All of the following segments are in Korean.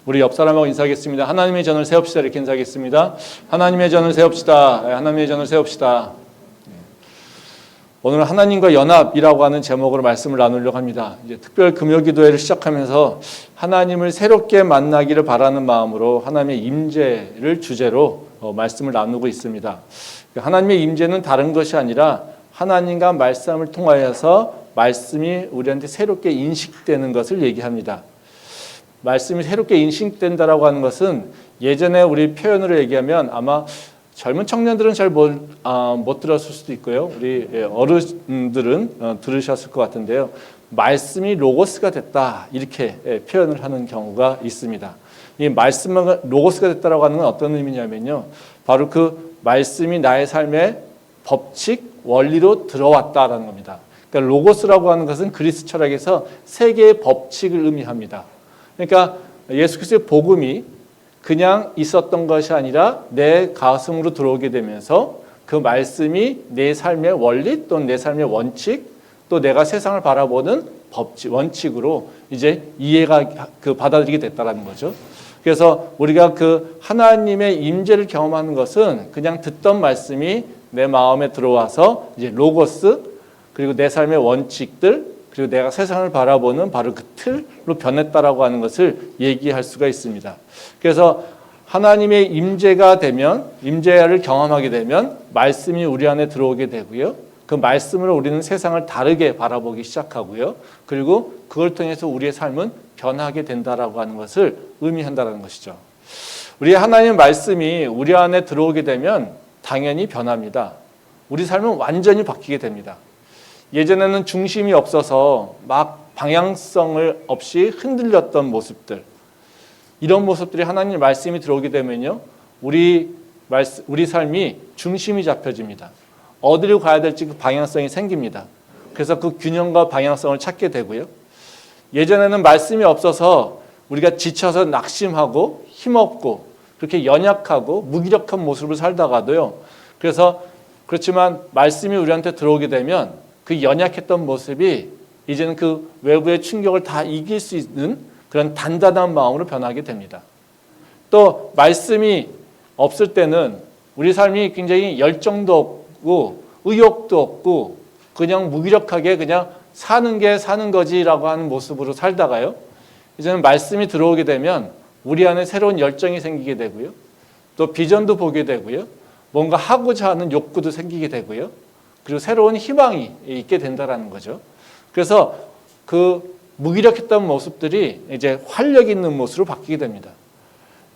우리 옆 사람하고 인사하겠습니다. 하나님의 전을 세웁시다. 이렇게 인사하겠습니다. 하나님의 전을 세웁시다. 하나님의 전을 세웁시다. 오늘 하나님과 연합이라고 하는 제목으로 말씀을 나누려고 합니다. 이제 특별 금요기도회를 시작하면서 하나님을 새롭게 만나기를 바라는 마음으로 하나님의 임재를 주제로 말씀을 나누고 있습니다. 하나님의 임재는 다른 것이 아니라 하나님과 말씀을 통하여서 말씀이 우리한테 새롭게 인식되는 것을 얘기합니다. 말씀이 새롭게 인식된다라고 하는 것은 예전에 우리 표현으로 얘기하면 아마 젊은 청년들은 잘 못 들었을 수도 있고요. 우리 어른들은 들으셨을 것 같은데요. 말씀이 로고스가 됐다 이렇게 표현을 하는 경우가 있습니다. 이 말씀은 로고스가 됐다라고 하는 건 어떤 의미냐면요. 바로 그 말씀이 나의 삶의 법칙, 원리로 들어왔다라는 겁니다. 그러니까 로고스라고 하는 것은 그리스 철학에서 세 개의 법칙을 의미합니다. 그러니까 예수 그리스도의 복음이 그냥 있었던 것이 아니라 내 가슴으로 들어오게 되면서 그 말씀이 내 삶의 원리 또는 내 삶의 원칙 또 내가 세상을 바라보는 법칙, 원칙으로 이제 이해가 받아들이게 됐다는 거죠. 그래서 우리가 그 하나님의 임재를 경험하는 것은 그냥 듣던 말씀이 내 마음에 들어와서 이제 로고스 그리고 내 삶의 원칙들 그리고 내가 세상을 바라보는 바로 그 틀로 변했다라고 하는 것을 얘기할 수가 있습니다. 그래서 하나님의 임재가 되면 임재를 경험하게 되면 말씀이 우리 안에 들어오게 되고요. 그 말씀으로 우리는 세상을 다르게 바라보기 시작하고요. 그리고 그걸 통해서 우리의 삶은 변하게 된다라고 하는 것을 의미한다는 것이죠. 우리 하나님의 말씀이 우리 안에 들어오게 되면 당연히 변합니다. 우리 삶은 완전히 바뀌게 됩니다. 예전에는 중심이 없어서 막 방향성을 없이 흔들렸던 모습들 이런 모습들이 하나님의 말씀이 들어오게 되면요 우리 삶이 중심이 잡혀집니다. 어디로 가야 될지 그 방향성이 생깁니다. 그래서 그 균형과 방향성을 찾게 되고요. 예전에는 말씀이 없어서 우리가 지쳐서 낙심하고 힘없고 그렇게 연약하고 무기력한 모습을 살다가도요. 그렇지만 말씀이 우리한테 들어오게 되면 그 연약했던 모습이 이제는 그 외부의 충격을 다 이길 수 있는 그런 단단한 마음으로 변하게 됩니다. 또 말씀이 없을 때는 우리 삶이 굉장히 열정도 없고 의욕도 없고 그냥 무기력하게 그냥 사는 게 사는 거지라고 하는 모습으로 살다가요. 이제는 말씀이 들어오게 되면 우리 안에 새로운 열정이 생기게 되고요. 또 비전도 보게 되고요. 뭔가 하고자 하는 욕구도 생기게 되고요. 그리고 새로운 희망이 있게 된다는 거죠. 그래서 그 무기력했던 모습들이 이제 활력 있는 모습으로 바뀌게 됩니다.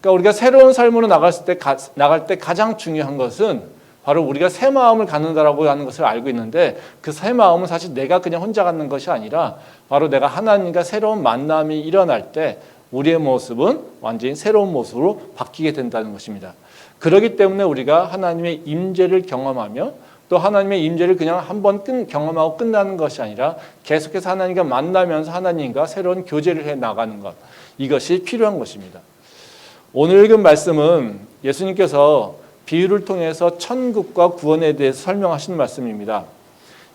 그러니까 우리가 새로운 삶으로 나갈 때 가장 중요한 것은 바로 우리가 새 마음을 갖는다라고 하는 것을 알고 있는데 그 새 마음은 사실 내가 그냥 혼자 갖는 것이 아니라 바로 내가 하나님과 새로운 만남이 일어날 때 우리의 모습은 완전히 새로운 모습으로 바뀌게 된다는 것입니다. 그렇기 때문에 우리가 하나님의 임재를 경험하며 또 하나님의 임재를 그냥 한번 경험하고 끝나는 것이 아니라 계속해서 하나님과 만나면서 하나님과 새로운 교제를 해 나가는 것 이것이 필요한 것입니다. 오늘 읽은 말씀은 예수님께서 비유를 통해서 천국과 구원에 대해서 설명하시는 말씀입니다.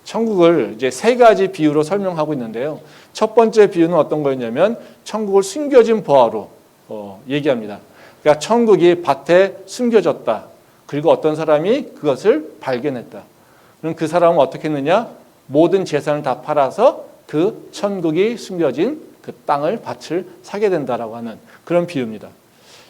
천국을 이제 세 가지 비유로 설명하고 있는데요. 첫 번째 비유는 어떤 거였냐면 천국을 숨겨진 보화로 얘기합니다. 그러니까 천국이 밭에 숨겨졌다. 그리고 어떤 사람이 그것을 발견했다. 그럼 그 사람은 어떻게 했느냐? 모든 재산을 다 팔아서 그 천국이 숨겨진 그 땅을 밭을 사게 된다라고 하는 그런 비유입니다.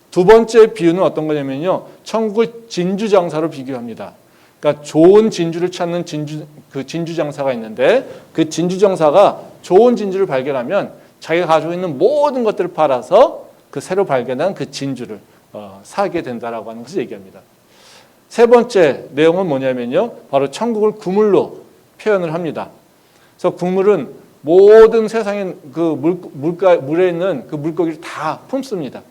두 번째 비유는 어떤 거냐면요. 천국을 진주장사로 비교합니다. 그러니까 좋은 진주를 찾는 진주장사가 있는데 그 진주장사가 좋은 진주를 발견하면 자기가 가지고 있는 모든 것들을 팔아서 그 새로 발견한 그 진주를 사게 된다라고 하는 것을 얘기합니다. 세 번째 내용은 뭐냐면요. 바로 천국을 구물로 표현을 합니다. 그래서 구물은 모든 세상의 그 물에 있는 그 물고기를 다 품습니다.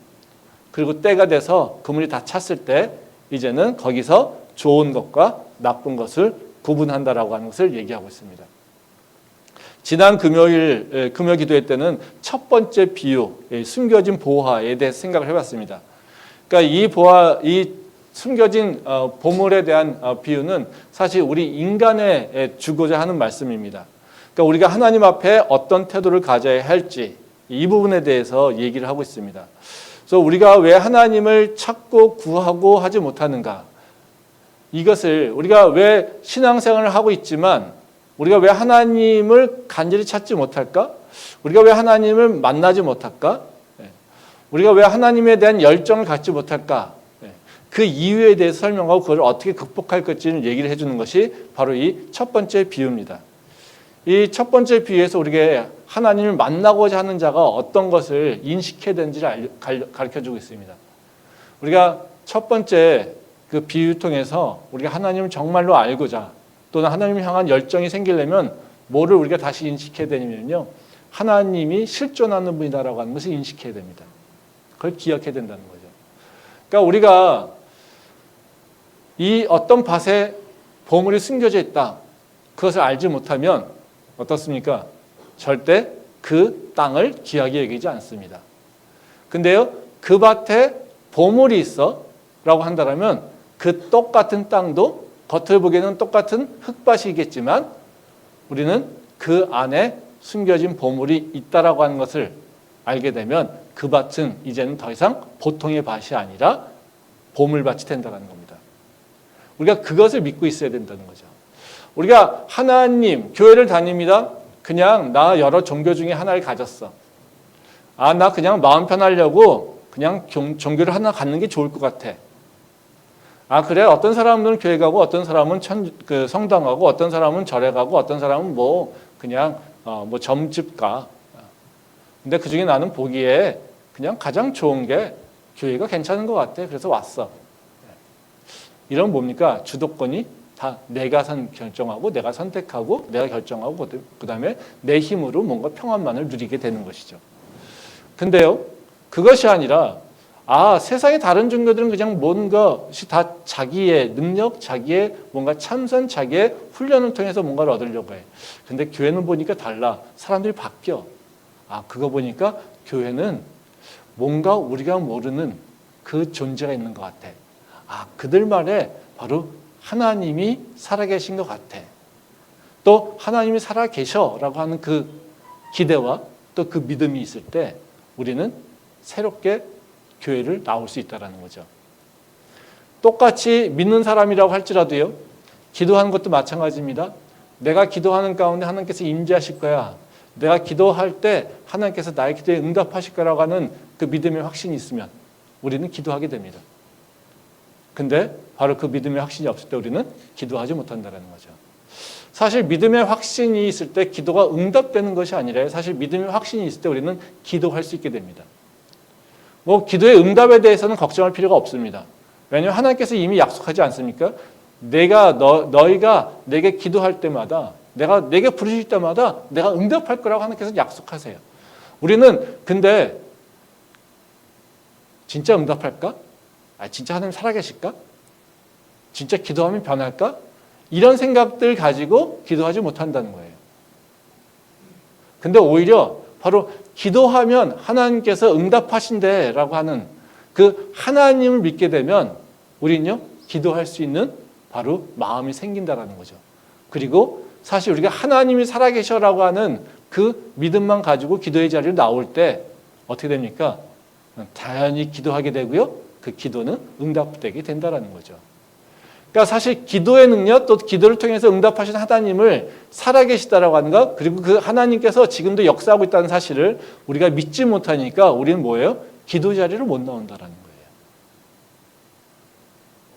그리고 때가 돼서 그물이 다 찼을 때 이제는 거기서 좋은 것과 나쁜 것을 구분한다라고 하는 것을 얘기하고 있습니다. 지난 금요일 금요기도회 때는 첫 번째 비유, 숨겨진 보화에 대해서 생각을 해봤습니다. 그러니까 이 숨겨진 보물에 대한 비유는 사실 우리 인간에 주고자 하는 말씀입니다. 그러니까 우리가 하나님 앞에 어떤 태도를 가져야 할지 이 부분에 대해서 얘기를 하고 있습니다. 그래서 우리가 왜 하나님을 찾고 구하고 하지 못하는가? 이것을 우리가 왜 신앙생활을 하고 있지만 우리가 왜 하나님을 간절히 찾지 못할까? 우리가 왜 하나님을 만나지 못할까? 우리가 왜 하나님에 대한 열정을 갖지 못할까? 그 이유에 대해서 설명하고 그걸 어떻게 극복할 것인지를 얘기를 해주는 것이 바로 이 첫 번째 비유입니다. 이 첫 번째 비유에서 우리가 하나님을 만나고자 하는 자가 어떤 것을 인식해야 되는지를 가르쳐주고 있습니다. 우리가 첫 번째 그 비유 통해서 우리가 하나님을 정말로 알고자 또는 하나님을 향한 열정이 생기려면 뭐를 우리가 다시 인식해야 되냐면요. 하나님이 실존하는 분이다라고 하는 것을 인식해야 됩니다. 그걸 기억해야 된다는 거죠. 그러니까 우리가 이 어떤 밭에 보물이 숨겨져 있다. 그것을 알지 못하면 어떻습니까? 절대 그 땅을 귀하게 여기지 않습니다. 근데요, 그 밭에 보물이 있어 라고 한다면 그 똑같은 땅도 겉을 보기에는 똑같은 흙밭이겠지만 우리는 그 안에 숨겨진 보물이 있다라고 하는 것을 알게 되면 그 밭은 이제는 더 이상 보통의 밭이 아니라 보물밭이 된다는 겁니다. 우리가 그것을 믿고 있어야 된다는 거죠. 우리가 하나님, 교회를 다닙니다. 그냥 나 여러 종교 중에 하나를 가졌어. 나 그냥 마음 편하려고 그냥 종교를 하나 갖는 게 좋을 것 같아. 그래. 어떤 사람들은 교회 가고 어떤 사람은 성당 가고 어떤 사람은 절에 가고 어떤 사람은 그냥 점집 가. 근데 그중에 나는 보기에 그냥 가장 좋은 게 교회가 괜찮은 것 같아. 그래서 왔어. 이런 뭡니까? 주도권이 다 내가 결정하고 내가 선택하고 내가 결정하고 그다음에 내 힘으로 뭔가 평안만을 누리게 되는 것이죠. 근데요. 그것이 아니라 세상의 다른 종교들은 그냥 뭔가시 다 자기의 능력, 자기의 뭔가 참선, 자기의 훈련을 통해서 뭔가를 얻으려고 해. 근데 교회는 보니까 달라. 사람들이 바뀌어. 그거 보니까 교회는 뭔가 우리가 모르는 그 존재가 있는 것 같아. 그들 말에 바로 하나님이 살아계신 것 같아. 또 하나님이 살아계셔라고 하는 그 기대와 또 그 믿음이 있을 때 우리는 새롭게 교회를 나올 수 있다는 거죠. 똑같이 믿는 사람이라고 할지라도요. 기도하는 것도 마찬가지입니다. 내가 기도하는 가운데 하나님께서 임재하실 거야. 내가 기도할 때 하나님께서 나의 기도에 응답하실 거라고 하는 그 믿음의 확신이 있으면 우리는 기도하게 됩니다. 근데 바로 그 믿음의 확신이 없을 때 우리는 기도하지 못한다는 거죠. 사실 믿음의 확신이 있을 때 기도가 응답되는 것이 아니라 사실 믿음의 확신이 있을 때 우리는 기도할 수 있게 됩니다. 기도의 응답에 대해서는 걱정할 필요가 없습니다. 왜냐하면 하나님께서 이미 약속하지 않습니까? 너희가 내게 기도할 때마다 내게 부르실 때마다 내가 응답할 거라고 하나님께서 약속하세요. 우리는 근데 진짜 응답할까? 진짜 하나님 살아계실까? 진짜 기도하면 변할까? 이런 생각들 가지고 기도하지 못한다는 거예요. 근데 오히려 바로 기도하면 하나님께서 응답하신대라고 하는 그 하나님을 믿게 되면 우리는요 기도할 수 있는 바로 마음이 생긴다라는 거죠. 그리고 사실 우리가 하나님이 살아계셔라고 하는 그 믿음만 가지고 기도의 자리로 나올 때 어떻게 됩니까? 자연히 기도하게 되고요. 그 기도는 응답되게 된다라는 거죠. 그러니까 사실 기도의 능력 또 기도를 통해서 응답하신 하나님을 살아계시다라고 하는 것 그리고 그 하나님께서 지금도 역사하고 있다는 사실을 우리가 믿지 못하니까 우리는 뭐예요? 기도 자리를 못 나온다라는 거예요.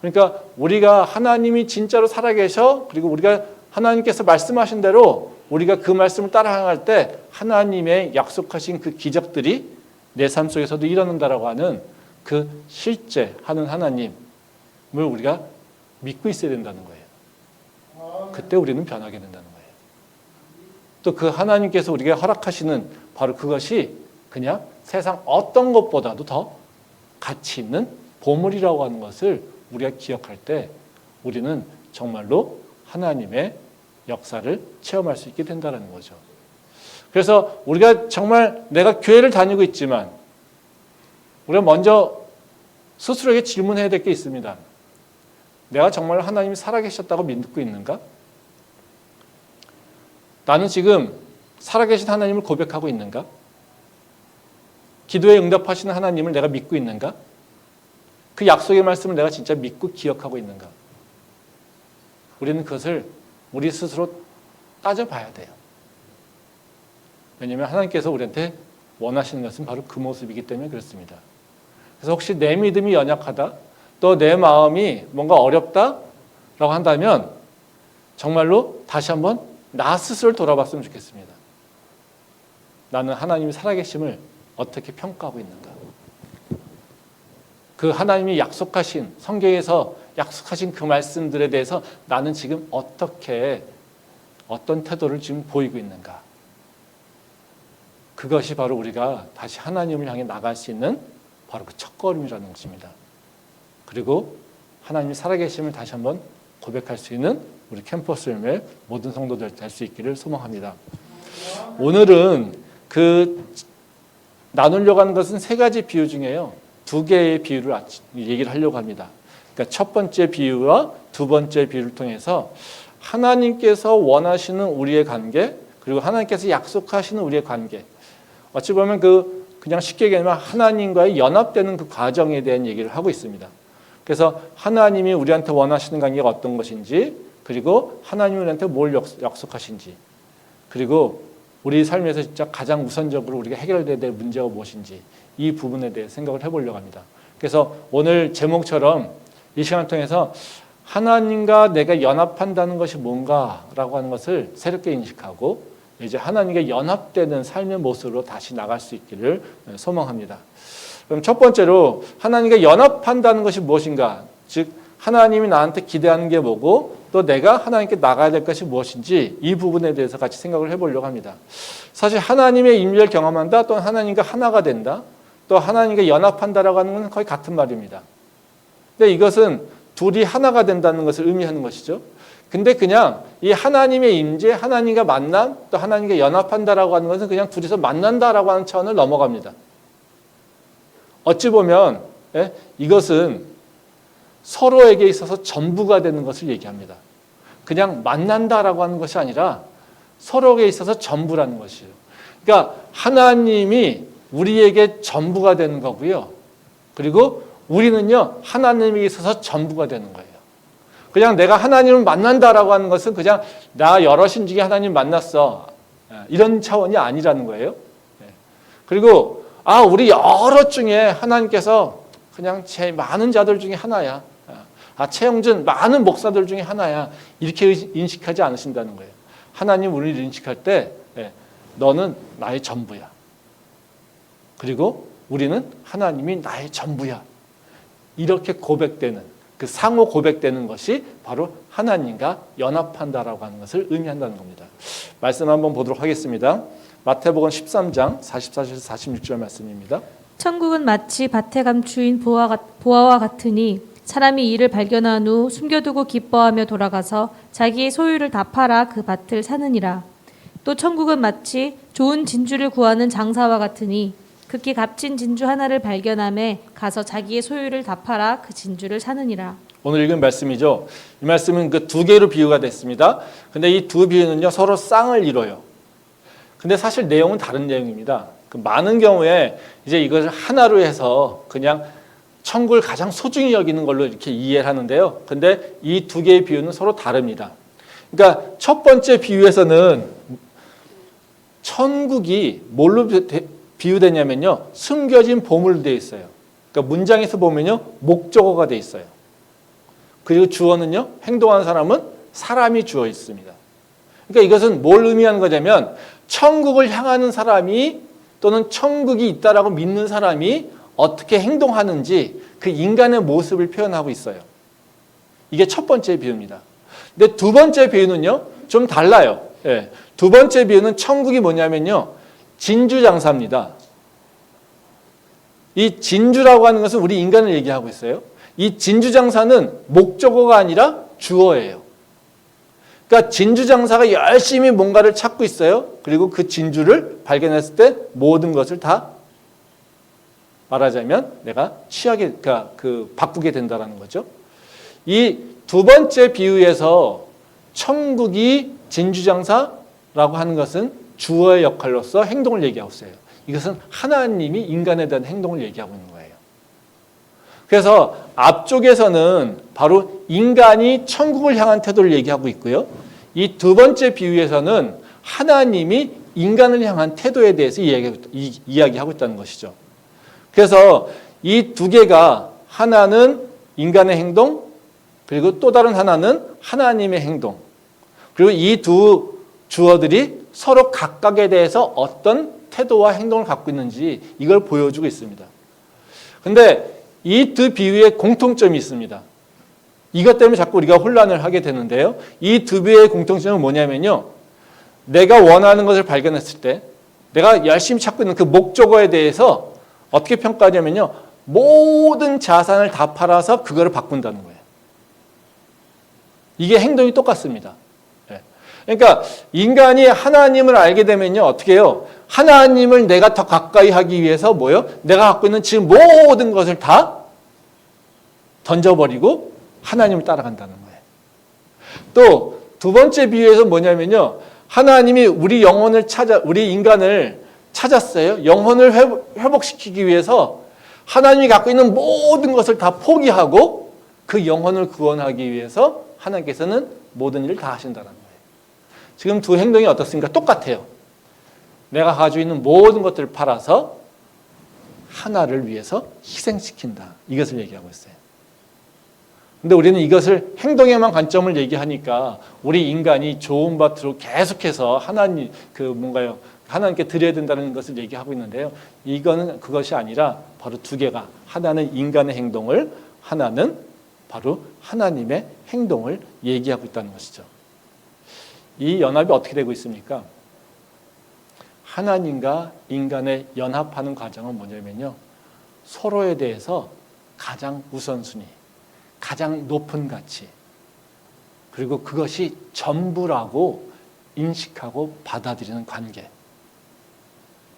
그러니까 우리가 하나님이 진짜로 살아계셔 그리고 우리가 하나님께서 말씀하신 대로 우리가 그 말씀을 따라갈 때 하나님의 약속하신 그 기적들이 내 삶 속에서도 일어난다라고 하는 그 실제 하는 하나님을 우리가 믿고 있어야 된다는 거예요. 그때 우리는 변하게 된다는 거예요. 또 그 하나님께서 우리에게 허락하시는 바로 그것이 그냥 세상 어떤 것보다도 더 가치 있는 보물이라고 하는 것을 우리가 기억할 때 우리는 정말로 하나님의 역사를 체험할 수 있게 된다는 거죠. 그래서 우리가 정말 내가 교회를 다니고 있지만 우리가 먼저 스스로에게 질문해야 될 게 있습니다. 내가 정말 하나님이 살아계셨다고 믿고 있는가? 나는 지금 살아계신 하나님을 고백하고 있는가? 기도에 응답하시는 하나님을 내가 믿고 있는가? 그 약속의 말씀을 내가 진짜 믿고 기억하고 있는가? 우리는 그것을 우리 스스로 따져봐야 돼요. 왜냐하면 하나님께서 우리한테 원하시는 것은 바로 그 모습이기 때문에 그렇습니다. 그래서 혹시 내 믿음이 연약하다, 또 내 마음이 뭔가 어렵다라고 한다면 정말로 다시 한번 나 스스로를 돌아봤으면 좋겠습니다. 나는 하나님이 살아계심을 어떻게 평가하고 있는가? 그 하나님이 약속하신, 성경에서 약속하신 그 말씀들에 대해서 나는 지금 어떤 태도를 지금 보이고 있는가? 그것이 바로 우리가 다시 하나님을 향해 나갈 수 있는 바로 그 첫걸음이라는 것입니다. 그리고 하나님이 살아계심을 다시 한번 고백할 수 있는 우리 캠퍼스 열매 모든 성도들 될 수 있기를 소망합니다. 오늘은 나누려고 하는 것은 세 가지 비유 중에요. 두 개의 비유를 얘기를 하려고 합니다. 그러니까 첫 번째 비유와 두 번째 비유를 통해서 하나님께서 원하시는 우리의 관계, 그리고 하나님께서 약속하시는 우리의 관계, 어찌 보면 그냥 쉽게 얘기하면 하나님과의 연합되는 그 과정에 대한 얘기를 하고 있습니다. 그래서 하나님이 우리한테 원하시는 관계가 어떤 것인지, 그리고 하나님이 우리한테 뭘 약속하신지, 그리고 우리 삶에서 진짜 가장 우선적으로 우리가 해결해야 될 문제가 무엇인지, 이 부분에 대해 생각을 해보려고 합니다. 그래서 오늘 제목처럼 이 시간을 통해서 하나님과 내가 연합한다는 것이 뭔가라고 하는 것을 새롭게 인식하고 이제 하나님과 연합되는 삶의 모습으로 다시 나갈 수 있기를 소망합니다. 그럼 첫 번째로 하나님과 연합한다는 것이 무엇인가? 즉 하나님이 나한테 기대하는 게 뭐고 또 내가 하나님께 나가야 될 것이 무엇인지 이 부분에 대해서 같이 생각을 해보려고 합니다. 사실 하나님의 임재를 경험한다, 또 하나님과 하나가 된다, 또 하나님과 연합한다라고 하는 건 거의 같은 말입니다. 근데 이것은 둘이 하나가 된다는 것을 의미하는 것이죠. 근데 그냥 이 하나님의 임재, 하나님과 만남, 또 하나님과 연합한다라고 하는 것은 그냥 둘이서 만난다라고 하는 차원을 넘어갑니다. 어찌 보면 이것은 서로에게 있어서 전부가 되는 것을 얘기합니다. 그냥 만난다라고 하는 것이 아니라 서로에게 있어서 전부라는 것이에요. 그러니까 하나님이 우리에게 전부가 되는 거고요. 그리고 우리는요, 하나님에게 있어서 전부가 되는 거예요. 그냥 내가 하나님을 만난다라고 하는 것은 그냥 나 여럿인 중에 하나님 만났어, 이런 차원이 아니라는 거예요. 그리고 우리 여럿 중에 하나님께서 그냥 제일 많은 자들 중에 하나야. 최영준 많은 목사들 중에 하나야. 이렇게 인식하지 않으신다는 거예요. 하나님 우리를 인식할 때 너는 나의 전부야. 그리고 우리는 하나님이 나의 전부야. 이렇게 고백되는, 그 상호 고백되는 것이 바로 하나님과 연합한다라고 하는 것을 의미한다는 겁니다. 말씀 한번 보도록 하겠습니다. 마태복음 13장 44절에서 46절 말씀입니다. 천국은 마치 밭에 감추인 보화와 같으니 사람이 이를 발견한 후 숨겨두고 기뻐하며 돌아가서 자기의 소유를 다 팔아 그 밭을 사느니라. 또 천국은 마치 좋은 진주를 구하는 장사와 같으니 극히 값진 진주 하나를 발견하매 가서 자기의 소유를 다 팔아 그 진주를 사느니라. 오늘 읽은 말씀이죠. 이 말씀은 그 두 개로 비유가 됐습니다. 근데 이 두 비유는요, 서로 쌍을 이뤄요. 근데 사실 내용은 다른 내용입니다. 많은 경우에 이제 이것을 하나로 해서 그냥 천국을 가장 소중히 여기는 걸로 이렇게 이해를 하는데요. 근데 이 두 개의 비유는 서로 다릅니다. 그러니까 첫 번째 비유에서는 천국이 뭘로 비유되냐면요, 숨겨진 보물로 되어 있어요. 그러니까 문장에서 보면요, 목적어가 되어 있어요. 그리고 주어는요, 행동하는 사람은 사람이 주어 있습니다. 그러니까 이것은 뭘 의미하는 거냐면 천국을 향하는 사람이 또는 천국이 있다라고 믿는 사람이 어떻게 행동하는지 그 인간의 모습을 표현하고 있어요. 이게 첫 번째 비유입니다. 근데 두 번째 비유는요, 좀 달라요. 두 번째 비유는 천국이 뭐냐면요, 진주장사입니다. 이 진주라고 하는 것은 우리 인간을 얘기하고 있어요. 이 진주장사는 목적어가 아니라 주어예요. 그러니까 진주장사가 열심히 뭔가를 찾고 있어요. 그리고 그 진주를 발견했을 때 모든 것을 다 말하자면 내가 바꾸게 된다라는 거죠. 이 두 번째 비유에서 천국이 진주장사라고 하는 것은 주어의 역할로서 행동을 얘기하고 있어요. 이것은 하나님이 인간에 대한 행동을 얘기하고 있는 거예요. 그래서 앞쪽에서는 바로 인간이 천국을 향한 태도를 얘기하고 있고요. 이 두 번째 비유에서는 하나님이 인간을 향한 태도에 대해서 이야기하고 있다는 것이죠. 그래서 이 두 개가 하나는 인간의 행동, 그리고 또 다른 하나는 하나님의 행동. 그리고 이 두 주어들이 서로 각각에 대해서 어떤 태도와 행동을 갖고 있는지 이걸 보여주고 있습니다. 그런데 이 두 비유에 공통점이 있습니다. 이것 때문에 자꾸 우리가 혼란을 하게 되는데요. 이 두 비유의 공통점은 뭐냐면요. 내가 원하는 것을 발견했을 때 내가 열심히 찾고 있는 그 목적어에 대해서 어떻게 평가하냐면요. 모든 자산을 다 팔아서 그거를 바꾼다는 거예요. 이게 행동이 똑같습니다. 그러니까 인간이 하나님을 알게 되면요. 어떻게 해요? 하나님을 내가 더 가까이 하기 위해서 뭐요? 내가 갖고 있는 지금 모든 것을 다 던져버리고 하나님을 따라간다는 거예요. 또 두 번째 비유에서 뭐냐면요. 하나님이 우리 인간을 찾았어요. 영혼을 회복시키기 위해서 하나님이 갖고 있는 모든 것을 다 포기하고 그 영혼을 구원하기 위해서 하나님께서는 모든 일을 다 하신다는 거예요. 지금 두 행동이 어떻습니까? 똑같아요. 내가 가지고 있는 모든 것들을 팔아서 하나를 위해서 희생시킨다. 이것을 얘기하고 있어요. 근데 우리는 이것을 행동에만 관점을 얘기하니까 우리 인간이 좋은 밭으로 계속해서 하나님께 드려야 된다는 것을 얘기하고 있는데요. 이거는 그것이 아니라 바로 두 개가 하나는 인간의 행동을, 하나는 바로 하나님의 행동을 얘기하고 있다는 것이죠. 이 연합이 어떻게 되고 있습니까? 하나님과 인간의 연합하는 과정은 뭐냐면요. 서로에 대해서 가장 우선순위, 가장 높은 가치, 그리고 그것이 전부라고 인식하고 받아들이는 관계.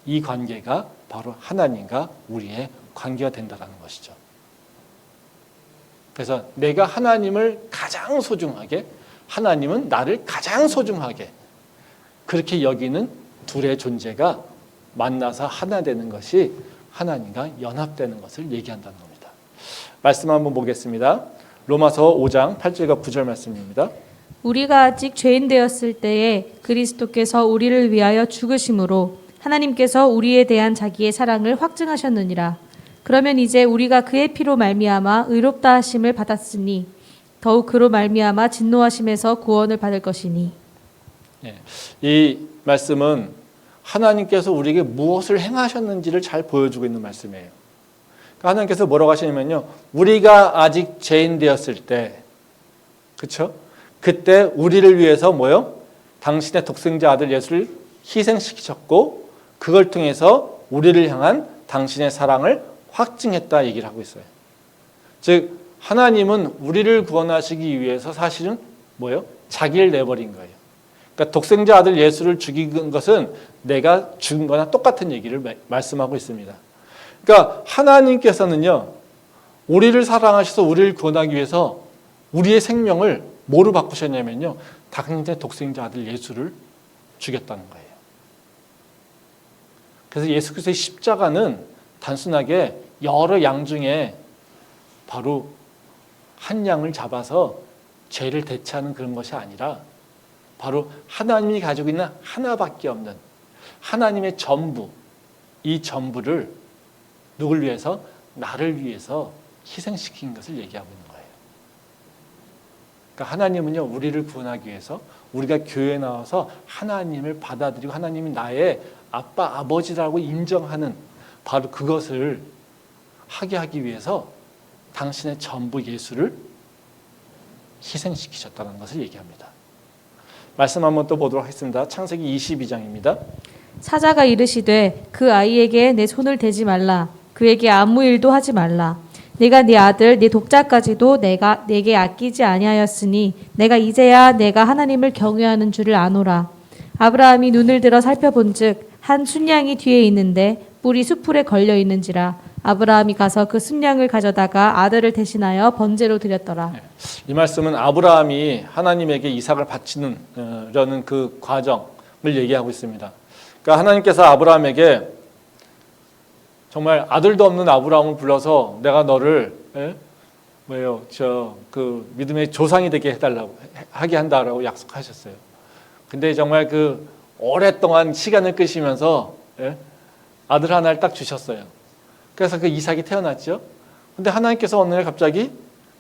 이 관계가 바로 하나님과 우리의 관계가 된다는 것이죠. 그래서 내가 하나님을 가장 소중하게, 하나님은 나를 가장 소중하게 그렇게 여기는 둘의 존재가 만나서 하나 되는 것이 하나님과 연합되는 것을 얘기한다는 겁니다. 말씀 한번 보겠습니다. 로마서 5장 8절과 9절 말씀입니다. 우리가 아직 죄인 되었을 때에 그리스도께서 우리를 위하여 죽으심으로 하나님께서 우리에 대한 자기의 사랑을 확증하셨느니라. 그러면 이제 우리가 그의 피로 말미암아 의롭다 하심을 받았으니 더욱 그로 말미암아 진노하심에서 구원을 받을 것이니. 이 말씀은 하나님께서 우리에게 무엇을 행하셨는지를 잘 보여주고 있는 말씀이에요. 그러니까 하나님께서 뭐라고 하시냐면요. 우리가 아직 죄인 되었을 때, 그렇죠? 그때 우리를 위해서 뭐요? 당신의 독생자 아들 예수를 희생시키셨고 그걸 통해서 우리를 향한 당신의 사랑을 확증했다 얘기를 하고 있어요. 즉 하나님은 우리를 구원하시기 위해서 사실은 뭐예요? 자기를 내버린 거예요. 그러니까 독생자 아들 예수를 죽인 것은 내가 죽은 거나 똑같은 얘기를 말씀하고 있습니다. 그러니까 하나님께서는요. 우리를 사랑하셔서 우리를 구원하기 위해서 우리의 생명을 뭐로 바꾸셨냐면요. 당신의 독생자 아들 예수를 죽였다는 거예요. 그래서 예수 그리스도의 십자가는 단순하게 여러 양 중에 바로 한 양을 잡아서 죄를 대체하는 그런 것이 아니라 바로 하나님이 가지고 있는 하나밖에 없는 하나님의 전부, 이 전부를 누굴 위해서? 나를 위해서 희생시킨 것을 얘기하고 있는 거예요. 그러니까 하나님은요, 우리를 구원하기 위해서 우리가 교회에 나와서 하나님을 받아들이고 하나님이 나의 아빠, 아버지라고 인정하는 바로 그것을 하게 위해서 당신의 전부 예수를 희생시키셨다는 것을 얘기합니다. 말씀 한번 또 보도록 하겠습니다. 창세기 22장입니다. 사자가 이르시되 그 아이에게 내 손을 대지 말라. 그에게 아무 일도 하지 말라. 내가 네 아들 네 독자까지도 내가 내게 아끼지 아니하였으니 내가 이제야 내가 하나님을 경외하는 줄을 아노라. 아브라함이 눈을 들어 살펴본즉 한 순양이 뒤에 있는데 뿔이 수풀에 걸려 있는지라. 아브라함이 가서 그 순양을 가져다가 아들을 대신하여 번제로 드렸더라. 이 말씀은 아브라함이 하나님에게 이삭을 바치는 그 과정을 얘기하고 있습니다. 그러니까 하나님께서 아브라함에게 정말 아들도 없는 아브라함을 불러서 내가 너를 그 믿음의 조상이 되게 해달라고 하게 한다라고 약속하셨어요. 근데 정말 그 오랫동안 시간을 끄시면서 아들 하나를 딱 주셨어요. 그래서 그 이삭이 태어났죠. 근데 하나님께서 어느 날 갑자기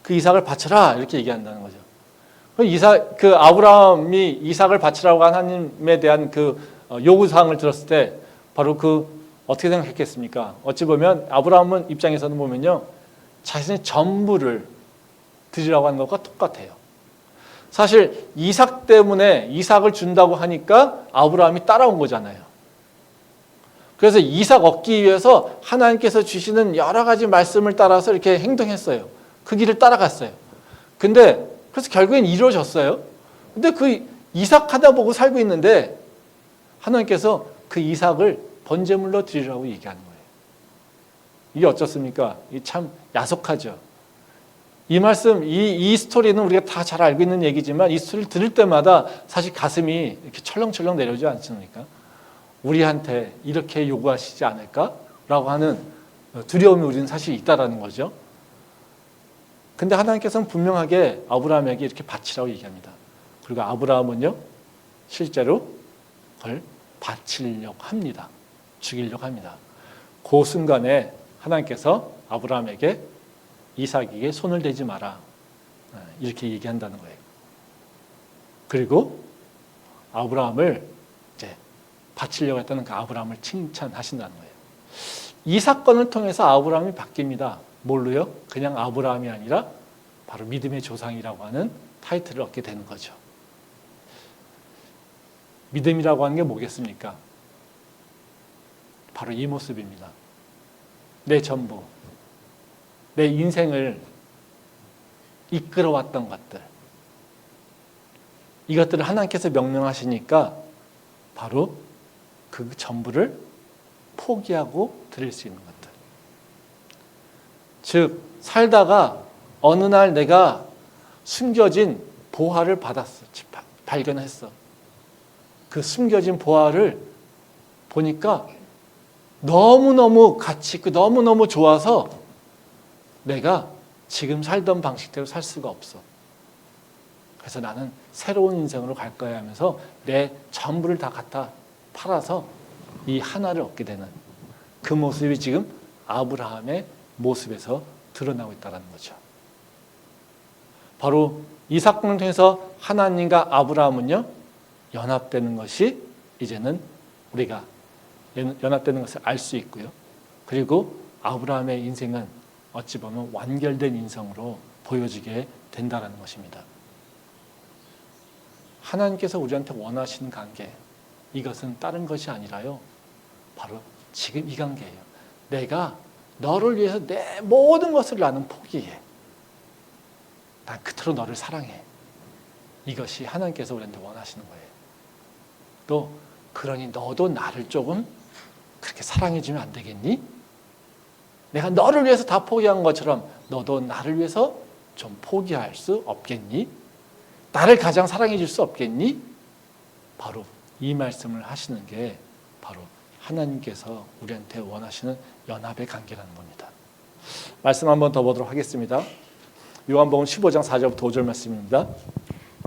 그 이삭을 바쳐라 이렇게 얘기한다는 거죠. 그 아브라함이 이삭을 바치라고 하나님에 대한 그 요구사항을 들었을 때 바로 어떻게 생각했겠습니까? 어찌 보면 아브라함은 입장에서는 보면요, 자신의 전부를 드리라고 하는 것과 똑같아요. 사실 이삭 때문에 이삭을 준다고 하니까 아브라함이 따라온 거잖아요. 그래서 이삭 얻기 위해서 하나님께서 주시는 여러 가지 말씀을 따라서 이렇게 행동했어요. 그 길을 따라갔어요. 근데 그래서 결국엔 이루어졌어요. 근데 그 이삭 하다 보고 살고 있는데 하나님께서 그 이삭을 번제물로 드리라고 얘기하는 거예요. 이게 어쩌습니까? 이게 참 야속하죠. 이 말씀, 이 스토리는 우리가 다 잘 알고 있는 얘기지만 이 스토리를 들을 때마다 사실 가슴이 이렇게 철렁철렁 내려오지 않습니까? 우리한테 이렇게 요구하시지 않을까라고 하는 두려움이 우리는 사실 있다라는 거죠. 근데 하나님께서는 분명하게 아브라함에게 이렇게 바치라고 얘기합니다. 그리고 아브라함은요, 실제로 그걸 바치려고 합니다. 죽이려고 합니다. 그 순간에 하나님께서 아브라함에게 이삭에게 손을 대지 마라 이렇게 얘기한다는 거예요. 그리고 아브라함을 이제 바치려고 했다는 그 아브라함을 칭찬하신다는 거예요. 이 사건을 통해서 아브라함이 바뀝니다. 뭘로요? 그냥 아브라함이 아니라 바로 믿음의 조상이라고 하는 타이틀을 얻게 되는 거죠. 믿음이라고 하는 게 뭐겠습니까? 바로 이 모습입니다. 내 전부, 내 인생을 이끌어왔던 것들, 이것들을 하나님께서 명령하시니까 바로 그 전부를 포기하고 드릴 수 있는 것들. 즉 살다가 어느 날 내가 숨겨진 보화를 받았어, 발견했어. 그 숨겨진 보화를 보니까 너무너무 가치 있고 너무너무 좋아서 내가 지금 살던 방식대로 살 수가 없어. 그래서 나는 새로운 인생으로 갈 거야 하면서 내 전부를 다 갖다 팔아서 이 하나를 얻게 되는 그 모습이 지금 아브라함의 모습에서 드러나고 있다는 거죠. 바로 이 사건을 통해서 하나님과 아브라함은요, 연합되는 것이 이제는 우리가 연합되는 것을 알 수 있고요. 그리고 아브라함의 인생은 어찌 보면 완결된 인생으로 보여지게 된다는 것입니다. 하나님께서 우리한테 원하시는 관계, 이것은 다른 것이 아니라요, 바로 지금 이 관계예요. 내가 너를 위해서 내 모든 것을 나는 포기해. 난 그토록 너를 사랑해. 이것이 하나님께서 우리한테 원하시는 거예요. 또 그러니 너도 나를 조금 그렇게 사랑해주면 안 되겠니? 내가 너를 위해서 다 포기한 것처럼 너도 나를 위해서 좀 포기할 수 없겠니? 나를 가장 사랑해 줄 수 없겠니? 바로 이 말씀을 하시는 게 바로 하나님께서 우리한테 원하시는 연합의 관계라는 겁니다. 말씀 한번 더 보도록 하겠습니다. 요한복음 15장 4절부터 5절 말씀입니다.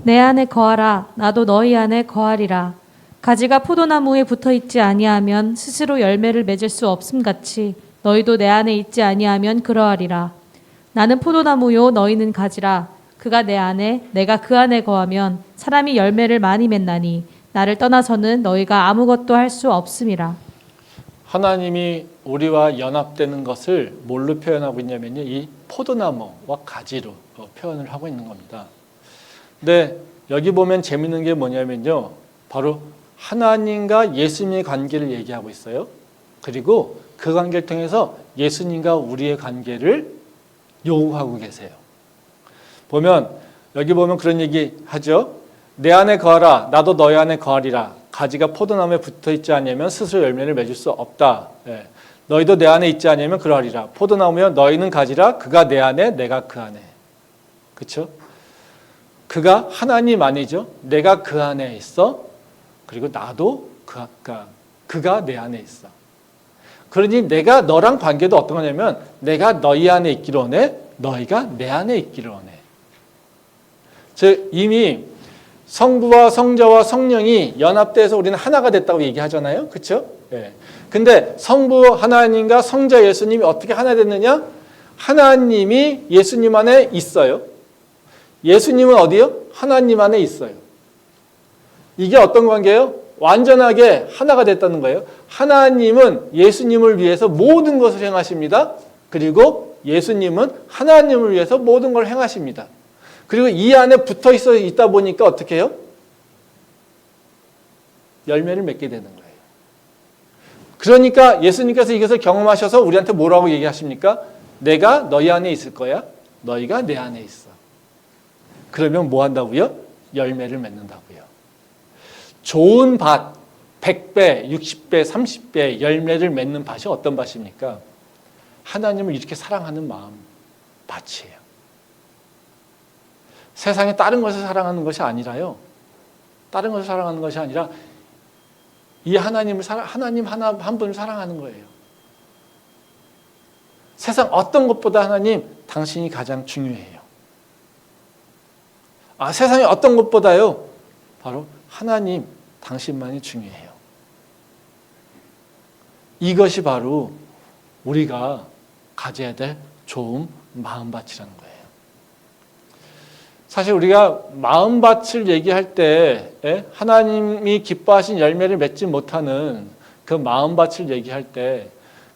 내 안에 거하라 나도 너희 안에 거하리라. 가지가 포도나무에 붙어 있지 아니하면 스스로 열매를 맺을 수 없음 같이 너희도 내 안에 있지 아니하면 그러하리라. 나는 포도나무요 너희는 가지라. 그가 내 안에 내가 그 안에 거하면 사람이 열매를 많이 맺나니 나를 떠나서는 너희가 아무것도 할 수 없음이라. 하나님이 우리와 연합되는 것을 뭘로 표현하고 있냐면요, 이 포도나무와 가지로 표현을 하고 있는 겁니다. 근데 여기 보면 재밌는 게 뭐냐면요, 바로 하나님과 예수님의 관계를 얘기하고 있어요. 그리고 그 관계를 통해서 예수님과 우리의 관계를 요구하고 계세요. 보면 여기 보면 그런 얘기 하죠. 내 안에 거하라 나도 너희 안에 거하리라. 가지가 포도나무에 붙어 있지 않으면 스스로 열매를 맺을 수 없다. 너희도 내 안에 있지 않으면 그러하리라. 포도나무여 너희는 가지라. 그가 내 안에 내가 그 안에. 그렇죠? 그가 하나님 아니죠. 내가 그 안에 있어. 그리고 나도 그가 내 안에 있어. 그러니 내가 너랑 관계도 어떤 거냐면 내가 너희 안에 있기를 원해, 너희가 내 안에 있기를 원해. 즉 이미 성부와 성자와 성령이 연합돼서 우리는 하나가 됐다고 얘기하잖아요. 그렇죠? 예. 근데 성부 하나님과 성자 예수님이 어떻게 하나 됐느냐? 하나님이 예수님 안에 있어요. 예수님은 어디요? 하나님 안에 있어요. 이게 어떤 관계예요? 완전하게 하나가 됐다는 거예요. 하나님은 예수님을 위해서 모든 것을 행하십니다. 그리고 예수님은 하나님을 위해서 모든 걸 행하십니다. 그리고 이 안에 붙어 있다 보니까 어떻게 해요? 열매를 맺게 되는 거예요. 그러니까 예수님께서 이것을 경험하셔서 우리한테 뭐라고 얘기하십니까? 내가 너희 안에 있을 거야. 너희가 내 안에 있어. 그러면 뭐 한다고요? 열매를 맺는다고요. 좋은 밭, 100배, 60배, 30배 열매를 맺는 밭이 어떤 밭입니까? 하나님을 이렇게 사랑하는 마음, 밭이에요. 세상에 다른 것을 사랑하는 것이 아니라요. 다른 것을 사랑하는 것이 아니라 이 하나님 하나 한 분을 사랑하는 거예요. 세상 어떤 것보다 하나님, 당신이 가장 중요해요. 세상에 어떤 것보다요. 바로 하나님, 당신만이 중요해요. 이것이 바로 우리가 가져야 될 좋은 마음밭이라는 거예요. 사실 우리가 마음밭을 얘기할 때 하나님이 기뻐하신 열매를 맺지 못하는 그 마음밭을 얘기할 때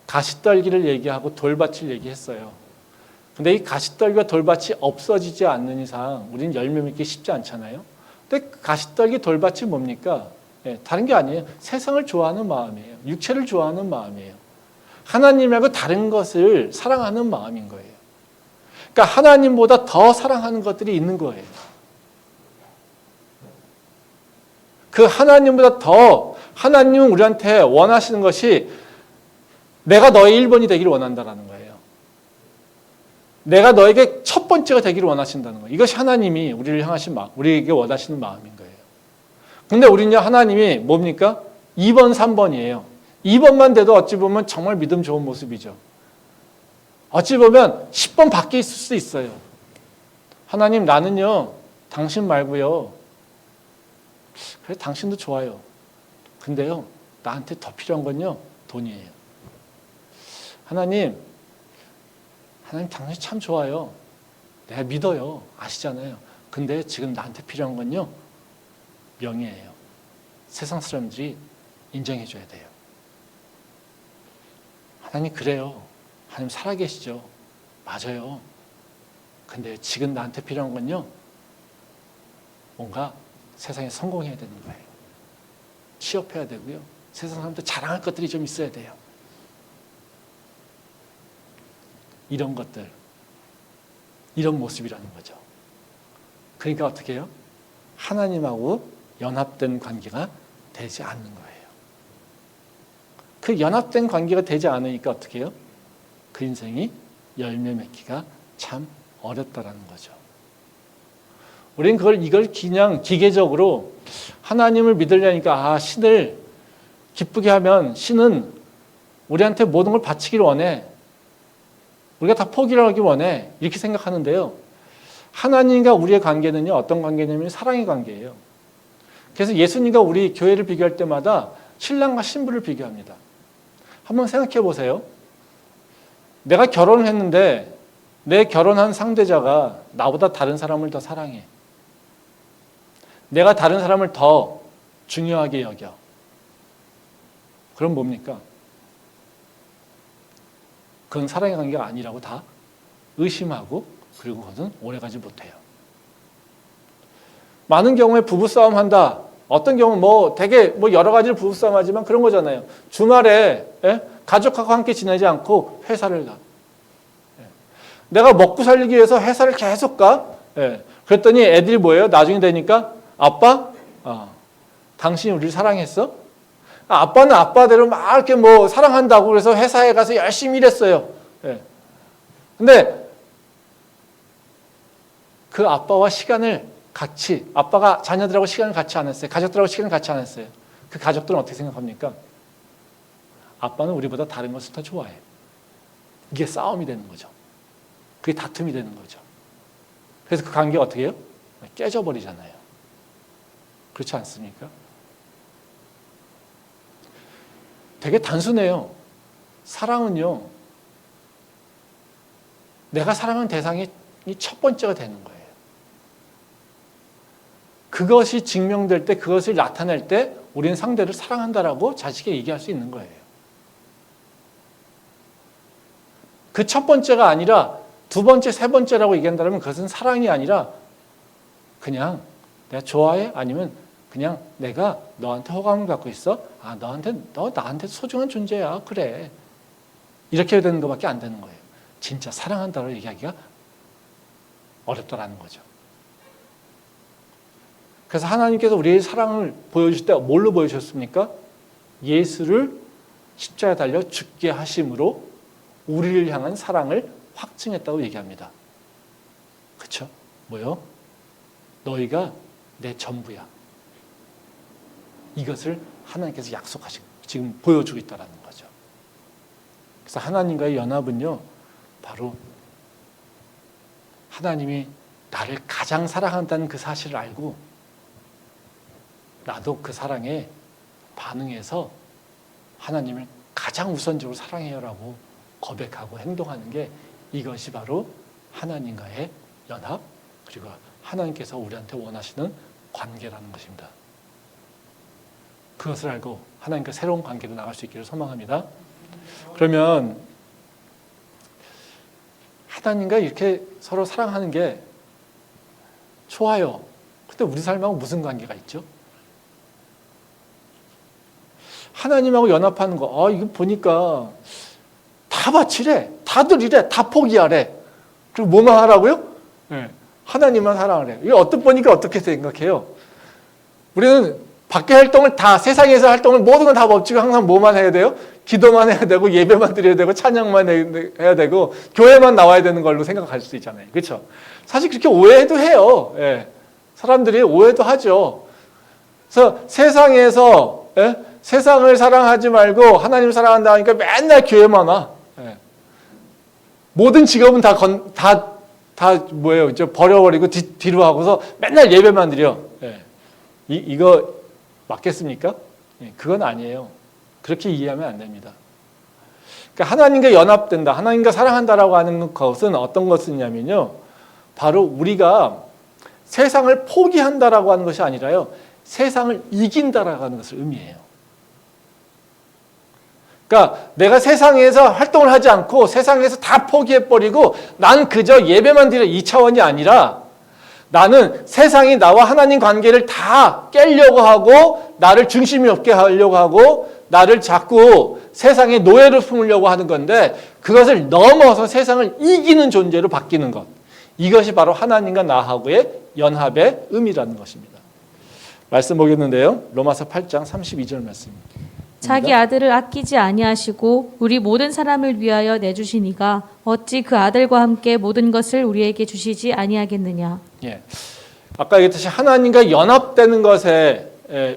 가시떨기를 얘기하고 돌밭을 얘기했어요. 근데 이 가시떨기와 돌밭이 없어지지 않는 이상 우리는 열매 맺기 쉽지 않잖아요. 근데 가시떨기 돌밭이 뭡니까? 다른 게 아니에요. 세상을 좋아하는 마음이에요. 육체를 좋아하는 마음이에요. 하나님 말고 다른 것을 사랑하는 마음인 거예요. 그러니까 하나님보다 더 사랑하는 것들이 있는 거예요. 그 하나님보다 더 하나님은 우리한테 원하시는 것이 내가 너의 1번이 되기를 원한다는 거예요. 내가 너에게 첫 번째가 되기를 원하신다는 거예요. 이것이 하나님이 우리를 향하신 마음, 우리에게 원하시는 마음인 거예요. 근데 우리는요, 하나님이 뭡니까? 2번, 3번이에요. 2번만 돼도 어찌 보면 정말 믿음 좋은 모습이죠. 어찌 보면 10번 밖에 있을 수 있어요. 하나님, 나는요, 당신 말고요. 그래, 당신도 좋아요. 근데요, 나한테 더 필요한 건요, 돈이에요. 하나님, 당신 참 좋아요. 내가 믿어요. 아시잖아요. 근데 지금 나한테 필요한 건요, 명예예요. 세상 사람들이 인정해줘야 돼요. 하나님, 그래요. 하나님 살아계시죠. 맞아요. 근데 지금 나한테 필요한 건요, 뭔가 세상에 성공해야 되는 거예요. 취업해야 되고요. 세상 사람들 자랑할 것들이 좀 있어야 돼요. 이런 것들, 이런 모습이라는 거죠. 그러니까 어떻게 해요? 하나님하고 연합된 관계가 되지 않는 거예요. 그 연합된 관계가 되지 않으니까 어떻게 해요? 그 인생이 열매 맺기가 참 어렵다라는 거죠. 우리는 이걸 그냥 기계적으로 하나님을 믿으려니까 신을 기쁘게 하면 신은 우리한테 모든 걸 바치기를 원해. 우리가 다 포기를 하기 원해. 이렇게 생각하는데요. 하나님과 우리의 관계는요, 어떤 관계냐면 사랑의 관계예요. 그래서 예수님과 우리 교회를 비교할 때마다 신랑과 신부를 비교합니다. 한번 생각해 보세요. 내가 결혼을 했는데 내 결혼한 상대자가 나보다 다른 사람을 더 사랑해. 내가 다른 사람을 더 중요하게 여겨. 그럼 뭡니까? 그건 사랑의 관계가 아니라고 다 의심하고 그리고 그것은 오래가지 못해요. 많은 경우에 부부싸움 한다. 어떤 경우는 되게 여러 가지를 부부싸움 하지만 그런 거잖아요. 주말에 가족하고 함께 지내지 않고 회사를 가. 내가 먹고 살기 위해서 회사를 계속 가. 그랬더니 애들이 뭐예요? 나중에 되니까 아빠, 당신이 우리를 사랑했어? 아빠는 아빠대로 막 이렇게 사랑한다고 그래서 회사에 가서 열심히 일했어요. 근데 그 아빠와 시간을 아빠가 자녀들하고 시간을 같이 안 했어요. 가족들하고 시간을 같이 안 했어요. 그 가족들은 어떻게 생각합니까? 아빠는 우리보다 다른 것을 더 좋아해. 이게 싸움이 되는 거죠. 그게 다툼이 되는 거죠. 그래서 그 관계가 어떻게 해요? 깨져버리잖아요. 그렇지 않습니까? 되게 단순해요. 사랑은요, 내가 사랑하는 대상이 첫 번째가 되는 거예요. 그것이 증명될 때, 그것을 나타낼 때 우리는 상대를 사랑한다라고 자식에게 얘기할 수 있는 거예요. 그 첫 번째가 아니라 두 번째, 세 번째라고 얘기한다면 그것은 사랑이 아니라 그냥 내가 좋아해? 아니면 그냥 내가 너한테 호감을 갖고 있어? 아, 너 나한테 소중한 존재야. 그래. 이렇게 되는 것밖에 안 되는 거예요. 진짜 사랑한다고 얘기하기가 어렵다라는 거죠. 그래서 하나님께서 우리의 사랑을 보여주실 때 뭘로 보여주셨습니까? 예수를 십자가에 달려 죽게 하심으로 우리를 향한 사랑을 확증했다고 얘기합니다. 그렇죠? 뭐요? 너희가 내 전부야. 이것을 하나님께서 약속하신, 지금 보여주고 있다는 거죠. 그래서 하나님과의 연합은요, 바로 하나님이 나를 가장 사랑한다는 그 사실을 알고 나도 그 사랑에 반응해서 하나님을 가장 우선적으로 사랑해요라고 고백하고 행동하는 게, 이것이 바로 하나님과의 연합, 그리고 하나님께서 우리한테 원하시는 관계라는 것입니다. 그것을 알고 하나님과 새로운 관계로 나갈 수 있기를 소망합니다. 그러면 하나님과 이렇게 서로 사랑하는 게 좋아요. 근데 우리 삶하고 무슨 관계가 있죠? 하나님하고 연합하는 거, 이거 보니까 다 바치래, 다들 이래, 다 포기하래. 그리고 뭐만 하라고요? 네. 하나님만 사랑하래. 이거 보니까 어떻게 생각해요? 우리는 밖에 활동을 다, 세상에서 활동을 모든 건 다 멈추고 항상 뭐만 해야 돼요? 기도만 해야 되고, 예배만 드려야 되고, 찬양만 해야 되고, 교회만 나와야 되는 걸로 생각할 수 있잖아요. 그렇죠? 사실 그렇게 오해도 해요. 예. 사람들이 오해도 하죠. 그래서 세상에서, 예? 세상을 사랑하지 말고 하나님을 사랑한다 하니까 맨날 교회만 와. 예. 모든 직업은 다 뭐예요? 이제 버려버리고 뒤로 하고서 맨날 예배만 드려. 예. 이거 맞겠습니까? 예, 그건 아니에요. 그렇게 이해하면 안 됩니다. 그러니까 하나님과 연합된다, 하나님과 사랑한다라고 하는 것은 어떤 것이냐면요, 바로 우리가 세상을 포기한다라고 하는 것이 아니라요, 세상을 이긴다라고 하는 것을 의미해요. 그러니까 내가 세상에서 활동을 하지 않고 세상에서 다 포기해버리고 난 그저 예배만 드려, 이 차원이 아니라 나는 세상이 나와 하나님 관계를 다 깨려고 하고 나를 중심이 없게 하려고 하고 나를 자꾸 세상의 노예를 품으려고 하는 건데, 그것을 넘어서 세상을 이기는 존재로 바뀌는 것, 이것이 바로 하나님과 나하고의 연합의 의미라는 것입니다. 말씀 보겠는데요, 로마서 8장 32절 말씀입니다. 자기 아들을 아끼지 아니하시고 우리 모든 사람을 위하여 내주시니가 어찌 그 아들과 함께 모든 것을 우리에게 주시지 아니하겠느냐. 예. 아까 얘기했듯이 하나님과 연합되는 것의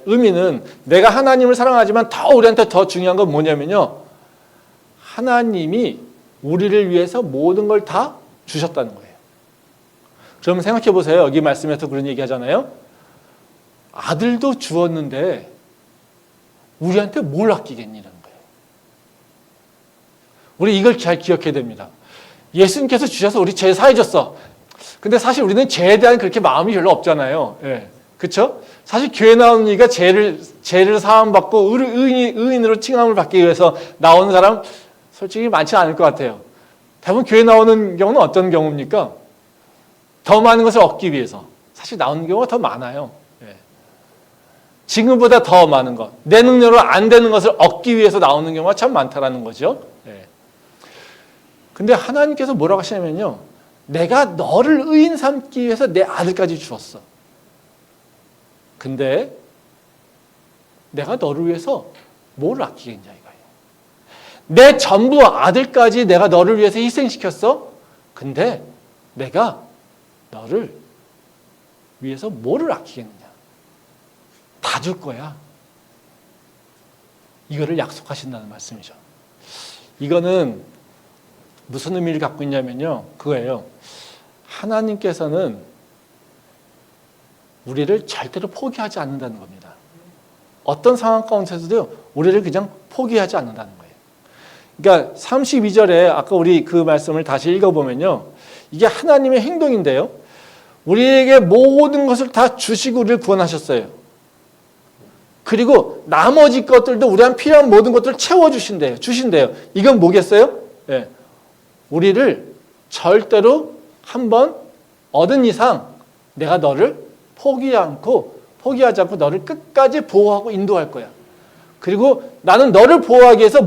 의미는, 내가 하나님을 사랑하지만 더 우리한테 더 중요한 건 뭐냐면요, 하나님이 우리를 위해서 모든 걸 다 주셨다는 거예요. 그러면 생각해 보세요. 여기 말씀에서 그런 얘기 하잖아요. 아들도 주었는데 우리한테 뭘 아끼겠니라는 거예요. 우리 이걸 잘 기억해야 됩니다. 예수님께서 주셔서 우리 죄 사해줬어. 근데 사실 우리는 죄에 대한 그렇게 마음이 별로 없잖아요. 예. 그렇죠? 사실 교회 나오는 이가 죄를 사함받고 의인으로 칭함을 받기 위해서 나오는 사람 솔직히 많지 않을 것 같아요. 대부분 교회 나오는 경우는 어떤 경우입니까? 더 많은 것을 얻기 위해서. 사실 나오는 경우가 더 많아요. 예. 지금보다 더 많은 것, 내 능력으로 안 되는 것을 얻기 위해서 나오는 경우가 참 많다라는 거죠. 예. 근데 하나님께서 뭐라고 하시냐면요, 내가 너를 의인 삼기 위해서 내 아들까지 주었어. 근데 내가 너를 위해서 뭘 아끼겠냐 이거예요. 내 전부 아들까지 내가 너를 위해서 희생시켰어. 근데 내가 너를 위해서 뭐를 아끼겠느냐. 다 줄 거야. 이거를 약속하신다는 말씀이죠. 이거는 무슨 의미를 갖고 있냐면요. 그거예요. 하나님께서는 우리를 절대로 포기하지 않는다는 겁니다. 어떤 상황 가운데서도 우리를 그냥 포기하지 않는다는 거예요. 그러니까 32절에 아까 우리 그 말씀을 다시 읽어보면요. 이게 하나님의 행동인데요. 우리에게 모든 것을 다 주시고 우리를 구원하셨어요. 그리고 나머지 것들도 우리한테 필요한 모든 것들을 채워주신대요. 주신대요. 이건 뭐겠어요? 예. 우리를 절대로 한번 얻은 이상 내가 너를 포기하지 않고 너를 끝까지 보호하고 인도할 거야. 그리고 나는 너를 보호하기 위해서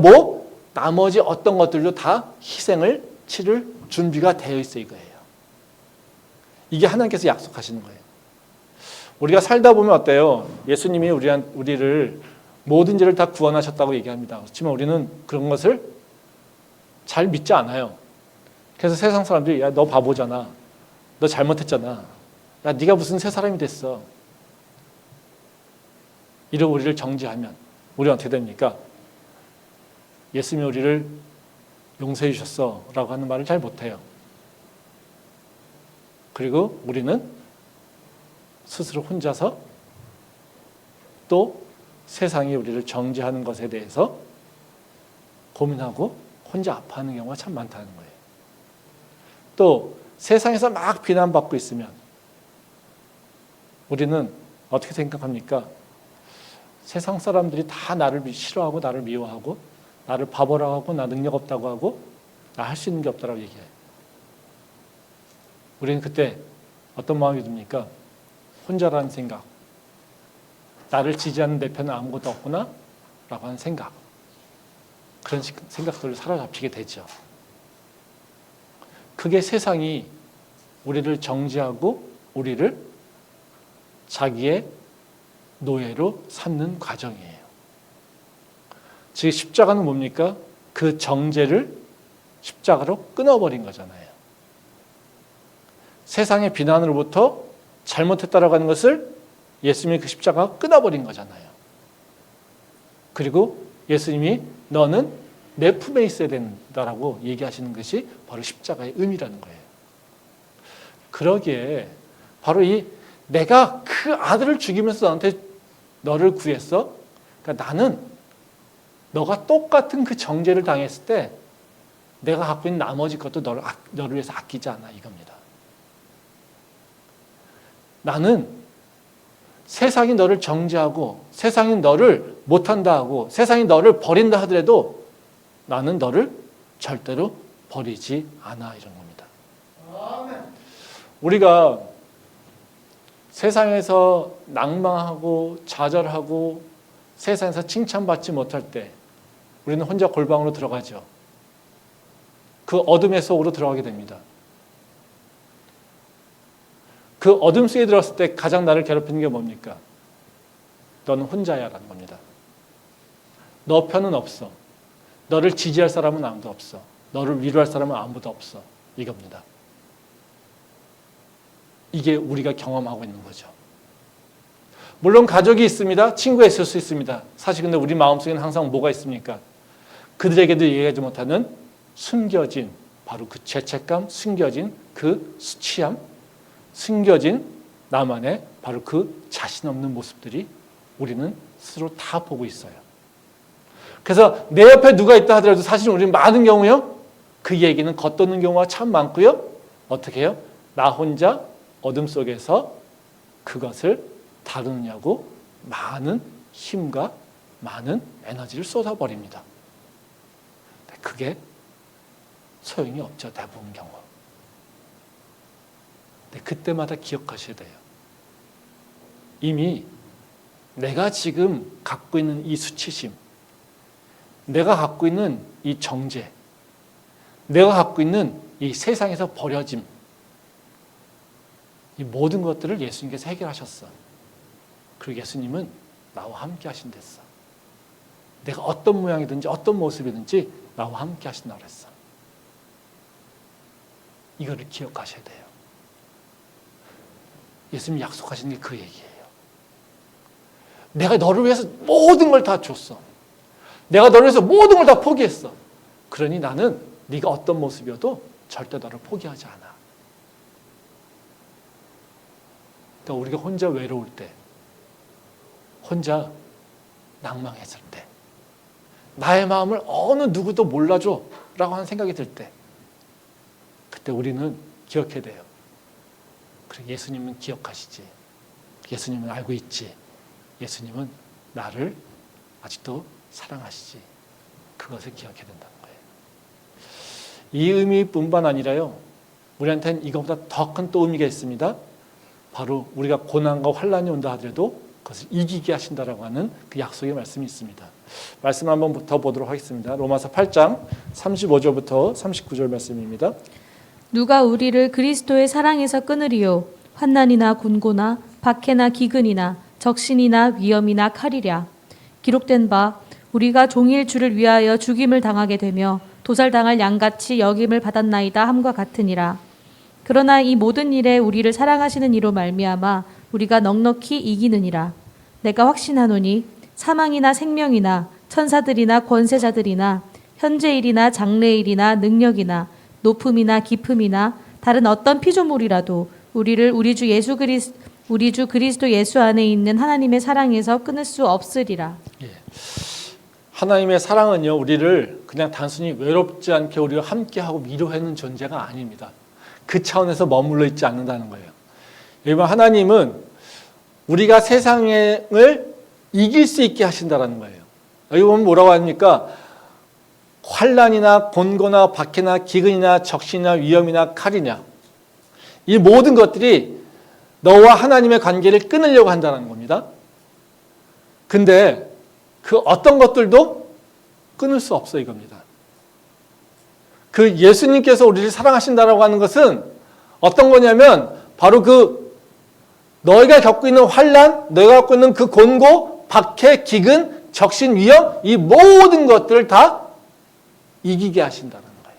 나머지 어떤 것들도 다 희생을 치를 준비가 되어 있어 이거예요. 이게 하나님께서 약속하시는 거예요. 우리가 살다 보면 어때요? 예수님이 우리를 모든 죄를 다 구원하셨다고 얘기합니다. 그렇지만 우리는 그런 것을 잘 믿지 않아요. 그래서 세상 사람들이 야, 너 바보잖아. 너 잘못했잖아. 야, 네가 무슨 새 사람이 됐어. 이러고 우리를 정죄하면 우리는 어떻게 됩니까? 예수님이 우리를 용서해 주셨어 라고 하는 말을 잘 못해요. 그리고 우리는 스스로 혼자서 또 세상이 우리를 정죄하는 것에 대해서 고민하고 혼자 아파하는 경우가 참 많다는 거예요. 또 세상에서 막 비난받고 있으면 우리는 어떻게 생각합니까? 세상 사람들이 다 나를 싫어하고 나를 미워하고 나를 바보라고 하고 나 능력 없다고 하고 나 할 수 있는 게 없다고 얘기해요. 우리는 그때 어떤 마음이 듭니까? 혼자라는 생각, 나를 지지하는 내 편은 아무것도 없구나 라고 하는 생각, 그런 생각들을 사로잡히게 되죠. 그게 세상이 우리를 정죄하고 우리를 자기의 노예로 삼는 과정이에요. 즉 십자가는 뭡니까? 그 정죄를 십자가로 끊어버린 거잖아요. 세상의 비난으로부터 잘못했다라고 하는 것을 예수님이 그 십자가가 끊어버린 거잖아요. 그리고 예수님이 너는 내 품에 있어야 된다라고 얘기하시는 것이 바로 십자가의 의미라는 거예요. 그러기에 바로 내가 그 아들을 죽이면서 너를 구했어. 그러니까 나는 너가 똑같은 그 정죄를 당했을 때 내가 갖고 있는 나머지 것도 너를 위해서 아끼지 않아 이겁니다. 나는 세상이 너를 정죄하고 세상이 너를 못한다 하고 세상이 너를 버린다 하더라도 나는 너를 절대로 버리지 않아 이런 겁니다. 우리가 세상에서 낭망하고 좌절하고 세상에서 칭찬받지 못할 때 우리는 혼자 골방으로 들어가죠. 그 어둠의 속으로 들어가게 됩니다. 그 어둠 속에 들어갔을 때 가장 나를 괴롭히는 게 뭡니까? 너는 혼자야 라는 겁니다. 너 편은 없어. 너를 지지할 사람은 아무도 없어. 너를 위로할 사람은 아무도 없어. 이겁니다. 이게 우리가 경험하고 있는 거죠. 물론 가족이 있습니다. 친구가 있을 수 있습니다. 사실 근데 우리 마음속에는 항상 뭐가 있습니까? 그들에게도 얘기하지 못하는 숨겨진 바로 그 죄책감, 숨겨진 그 수치함, 숨겨진 나만의 바로 그 자신 없는 모습들이 우리는 스스로 다 보고 있어요. 그래서 내 옆에 누가 있다 하더라도 사실 우리는 많은 경우요. 그 얘기는 겉도는 경우가 참 많고요. 어떻게 해요? 나 혼자 어둠 속에서 그것을 다루느냐고 많은 힘과 많은 에너지를 쏟아버립니다. 그게 소용이 없죠. 대부분 경우. 근데 그때마다 기억하셔야 돼요. 이미 내가 지금 갖고 있는 이 수치심, 내가 갖고 있는 이 정죄, 내가 갖고 있는 이 세상에서 버려짐, 이 모든 것들을 예수님께서 해결하셨어. 그리고 예수님은 나와 함께 하신댔어. 내가 어떤 모양이든지 어떤 모습이든지 나와 함께 하신다고 그랬어. 이거를 기억하셔야 돼요. 예수님이 약속하신 게 그 얘기예요. 내가 너를 위해서 모든 걸 다 줬어. 내가 너를 위해서 모든 걸 다 포기했어. 그러니 나는 네가 어떤 모습이어도 절대 너를 포기하지 않아. 그러니까 우리가 혼자 외로울 때, 혼자 낭망했을 때, 나의 마음을 어느 누구도 몰라줘 라고 하는 생각이 들 때, 그때 우리는 기억해야 돼요. 그래, 예수님은 기억하시지. 예수님은 알고 있지. 예수님은 나를 아직도 사랑하시지. 그것을 기억해야 된다는 거예요. 이 의미뿐만 아니라요, 우리한테는 이것보다 더 큰 또 의미가 있습니다. 바로 우리가 고난과 환난이 온다 하더라도 그것을 이기게 하신다라고 하는 그 약속의 말씀이 있습니다. 말씀 한번 더 보도록 하겠습니다. 로마서 8장 35절부터 39절 말씀입니다. 누가 우리를 그리스도의 사랑에서 끊으리요? 환난이나 곤고나 박해나 기근이나 적신이나 위험이나 칼이랴. 기록된 바 우리가 종일 주를 위하여 죽임을 당하게 되며 도살당할 양같이 여김을 받았나이다 함과 같으니라. 그러나 이 모든 일에 우리를 사랑하시는 이로 말미암아 우리가 넉넉히 이기느니라. 내가 확신하노니 사망이나 생명이나 천사들이나 권세자들이나 현재일이나 장래일이나 능력이나 높음이나 깊음이나 다른 어떤 피조물이라도 우리를 우리 주 그리스도 예수 안에 있는 하나님의 사랑에서 끊을 수 없으리라. 예. 하나님의 사랑은요, 우리를 그냥 단순히 외롭지 않게 우리와 함께하고 위로하는 존재가 아닙니다. 그 차원에서 머물러 있지 않는다는 거예요. 여러분, 하나님은 우리가 세상을 이길 수 있게 하신다는 거예요. 여기 보면 뭐라고 합니까? 환난이나 곤고나 박해나 기근이나 적신이나 위험이나 칼이냐, 이 모든 것들이 너와 하나님의 관계를 끊으려고 한다는 겁니다. 근데 그 어떤 것들도 끊을 수 없어 이겁니다. 그 예수님께서 우리를 사랑하신다라고 하는 것은 어떤 거냐면 바로 그 너희가 겪고 있는 환난, 너희가 겪고 있는 그 곤고, 박해, 기근, 적신, 위험, 이 모든 것들을 다 이기게 하신다는 거예요.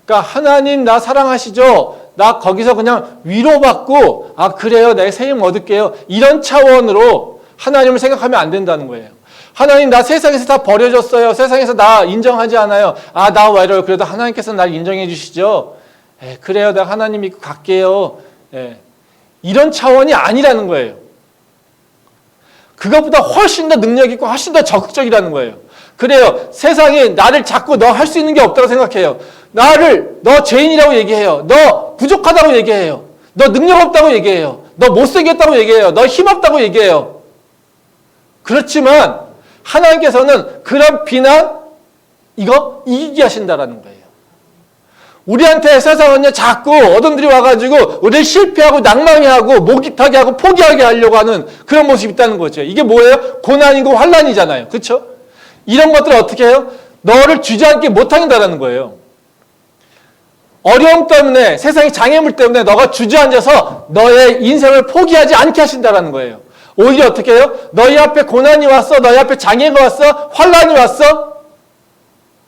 그러니까 하나님 나 사랑하시죠? 나 거기서 그냥 위로받고 아 그래요, 내가 새 힘 얻을게요, 이런 차원으로 하나님을 생각하면 안 된다는 거예요. 하나님 나 세상에서 다 버려졌어요. 세상에서 나 인정하지 않아요. 아 나 외로워요. 그래도 하나님께서 날 인정해 주시죠. 그래요, 내가 하나님 믿고 갈게요. 이런 차원이 아니라는 거예요. 그것보다 훨씬 더 능력 있고 훨씬 더 적극적이라는 거예요. 그래요, 세상에 나를 자꾸 너 할 수 있는 게 없다고 생각해요. 너 죄인이라고 얘기해요. 너 부족하다고 얘기해요. 너 능력 없다고 얘기해요. 너 못생겼다고 얘기해요. 너 힘없다고 얘기해요. 그렇지만 하나님께서는 그런 비난, 이거 이기게 하신다라는 거예요. 우리한테 세상은요, 자꾸 어른들이 와가지고 우리를 실패하고 낭망해하고 목이 타게 하고 포기하게 하려고 하는 그런 모습이 있다는 거죠. 이게 뭐예요? 고난이고 환난이잖아요. 그렇죠? 이런 것들을 어떻게 해요? 너를 주저앉게 못한다는 거예요. 어려움 때문에, 세상의 장애물 때문에 너가 주저앉아서 너의 인생을 포기하지 않게 하신다는 거예요. 오히려 어떻게 해요? 너희 앞에 고난이 왔어, 너희 앞에 장애가 왔어, 환난이 왔어,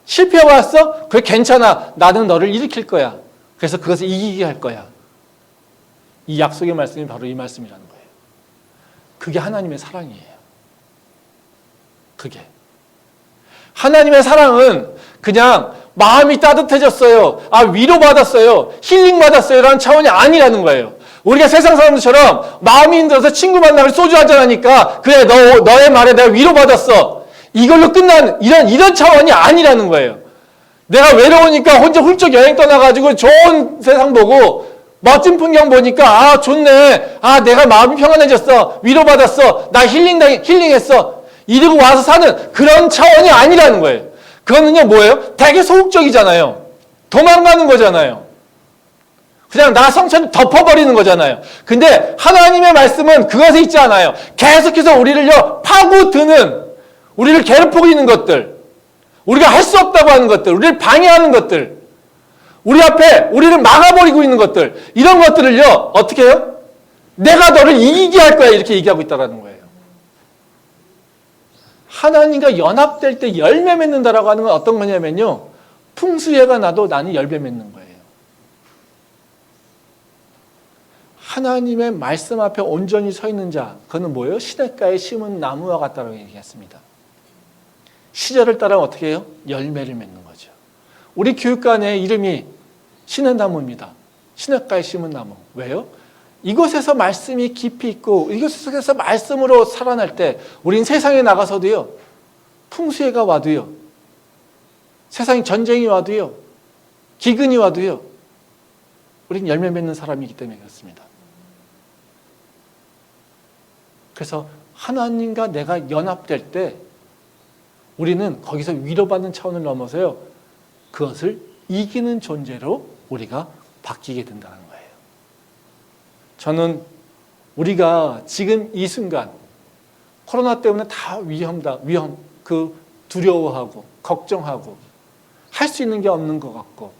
실패가 왔어? 그래 괜찮아, 나는 너를 일으킬 거야. 그래서 그것을 이기게 할 거야. 이 약속의 말씀이 바로 이 말씀이라는 거예요. 그게 하나님의 사랑이에요. 그게 하나님의 사랑은 그냥 마음이 따뜻해졌어요, 아 위로받았어요, 힐링받았어요 라는 차원이 아니라는 거예요. 우리가 세상 사람들처럼 마음이 힘들어서 친구 만나면 소주 한잔 하니까 그래 너의 말에 내가 위로받았어, 이걸로 끝난 이런 차원이 아니라는 거예요. 내가 외로우니까 혼자 훌쩍 여행 떠나가지고 좋은 세상 보고 멋진 풍경 보니까 아 좋네, 아 내가 마음이 평안해졌어, 위로받았어, 나 힐링했어, 이러고 와서 사는 그런 차원이 아니라는 거예요. 그거는요 뭐예요? 되게 소극적이잖아요. 도망가는 거잖아요. 그냥 나 성체를 덮어버리는 거잖아요. 근데 하나님의 말씀은 그것에 있지 않아요. 계속해서 우리를요 파고드는, 우리를 괴롭히고 있는 것들, 우리가 할 수 없다고 하는 것들, 우리를 방해하는 것들, 우리 앞에 우리를 막아버리고 있는 것들, 이런 것들을요 어떻게 해요? 내가 너를 이기게 할 거야, 이렇게 얘기하고 있다는 거예요. 하나님과 연합될 때 열매 맺는다라고 하는 건 어떤 거냐면요, 풍수해가 나도 나는 열매 맺는 거예요. 하나님의 말씀 앞에 온전히 서 있는 자, 그는 뭐예요? 시냇가에 심은 나무와 같다고 얘기했습니다. 시절을 따라 어떻게 해요? 열매를 맺는 거죠. 우리 교육관의 이름이 시냇나무입니다. 시냇가에 심은 나무. 왜요? 이곳에서 말씀이 깊이 있고 이곳에서 말씀으로 살아날 때 우린 세상에 나가서도요, 풍수해가 와도요, 세상에 전쟁이 와도요, 기근이 와도요, 우린 열매 맺는 사람이기 때문에 그렇습니다. 그래서 하나님과 내가 연합될 때 우리는 거기서 위로받는 차원을 넘어서요, 그것을 이기는 존재로 우리가 바뀌게 된다는 거예요. 저는 우리가 지금 이 순간 코로나 때문에 다 두려워하고 걱정하고 할 수 있는 게 없는 것 같고,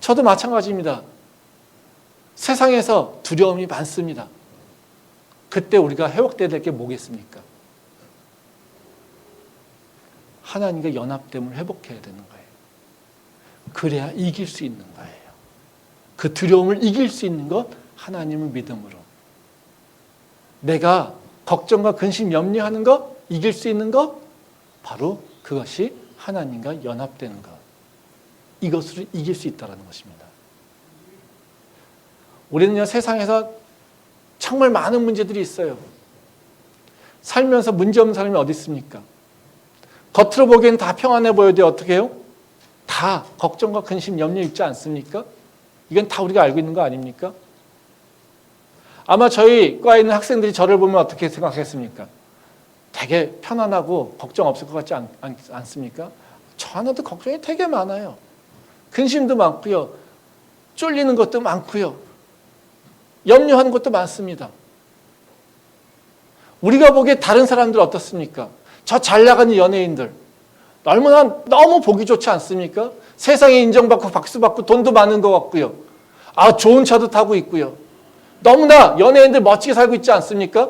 저도 마찬가지입니다. 세상에서 두려움이 많습니다. 그때 우리가 회복돼야 될 게 뭐겠습니까? 하나님과 연합됨을 회복해야 되는 거예요. 그래야 이길 수 있는 거예요. 그 두려움을 이길 수 있는 것, 하나님을 믿음으로. 내가 걱정과 근심, 염려하는 것, 이길 수 있는 것, 바로 그것이 하나님과 연합되는 것. 이것으로 이길 수 있다는 것입니다. 우리는요, 세상에서 정말 많은 문제들이 있어요. 살면서 문제 없는 사람이 어디 있습니까? 겉으로 보기엔 다 평안해 보여도 어떻게 해요? 다 걱정과 근심, 염려 있지 않습니까? 이건 다 우리가 알고 있는 거 아닙니까? 아마 저희 과에 있는 학생들이 저를 보면 어떻게 생각했습니까? 되게 편안하고 걱정 없을 것 같지 않습니까? 저 하나도 걱정이 되게 많아요. 근심도 많고요. 쫄리는 것도 많고요. 염려하는 것도 많습니다. 우리가 보기에 다른 사람들 어떻습니까? 저 잘 나가는 연예인들 얼마나 너무 보기 좋지 않습니까? 세상에 인정받고 박수받고 돈도 많은 것 같고요. 좋은 차도 타고 있고요. 너무나 연예인들 멋지게 살고 있지 않습니까?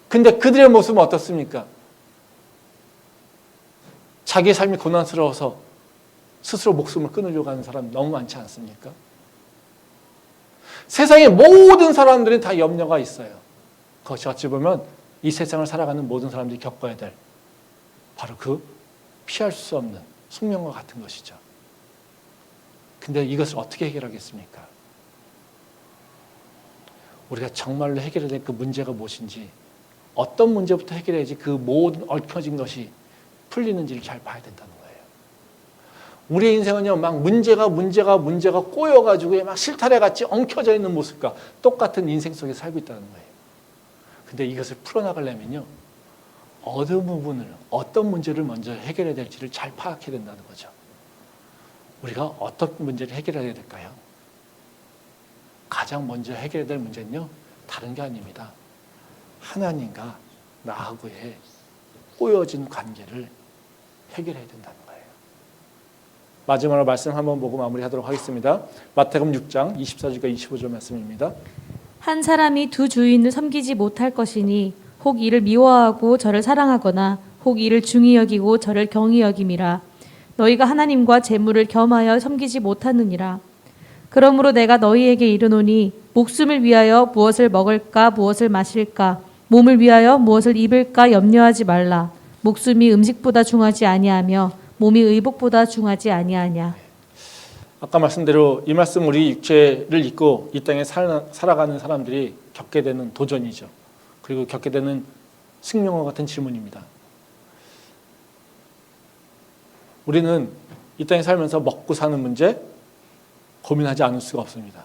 근데 그들의 모습은 어떻습니까? 자기의 삶이 고난스러워서 스스로 목숨을 끊으려고 하는 사람 너무 많지 않습니까? 세상의 모든 사람들은 다 염려가 있어요. 그것이 어찌 보면 이 세상을 살아가는 모든 사람들이 겪어야 될 바로 그 피할 수 없는 숙명과 같은 것이죠. 근데 이것을 어떻게 해결하겠습니까? 우리가 정말로 해결해야 될 그 문제가 무엇인지, 어떤 문제부터 해결해야지 그 모든 얽혀진 것이 풀리는지를 잘 봐야 된다는 거예요. 우리의 인생은요, 막 문제가 꼬여가지고 막 실타래같이 엉켜져 있는 모습과 똑같은 인생 속에 살고 있다는 거예요. 근데 이것을 풀어나가려면요, 어느 부분을, 어떤 문제를 먼저 해결해야 될지를 잘 파악해야 된다는 거죠. 우리가 어떤 문제를 해결해야 될까요? 가장 먼저 해결해야 될 문제는요, 다른 게 아닙니다. 하나님과 나하고의 꼬여진 관계를 해결해야 된다는 거예요. 마지막으로 말씀 한번 보고 마무리하도록 하겠습니다. 마태복음 6장 24절과 25절 말씀입니다. 한 사람이 두 주인을 섬기지 못할 것이니 혹 이를 미워하고 저를 사랑하거나 혹 이를 중히 여기고 저를 경히 여김이라. 너희가 하나님과 재물을 겸하여 섬기지 못하느니라. 그러므로 내가 너희에게 이르노니 목숨을 위하여 무엇을 먹을까 무엇을 마실까, 몸을 위하여 무엇을 입을까 염려하지 말라. 목숨이 음식보다 중하지 아니하며 몸이 의복보다 중하지 아니하냐. 아까 말씀대로 이 말씀, 우리 육체를 입고 이 땅에 살아가는 사람들이 겪게 되는 도전이죠. 그리고 겪게 되는 생명과 같은 질문입니다. 우리는 이 땅에 살면서 먹고 사는 문제 고민하지 않을 수가 없습니다.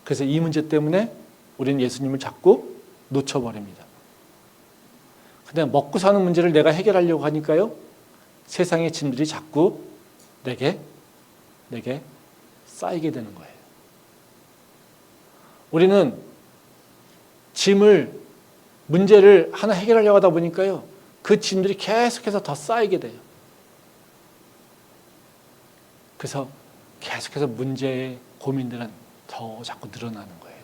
그래서 이 문제 때문에 우리는 예수님을 자꾸 놓쳐버립니다. 근데 먹고 사는 문제를 내가 해결하려고 하니까요, 세상의 짐들이 자꾸 내게 쌓이게 되는 거예요. 우리는 문제를 하나 해결하려고 하다 보니까요, 그 짐들이 계속해서 더 쌓이게 돼요. 그래서 계속해서 문제의 고민들은 더 자꾸 늘어나는 거예요.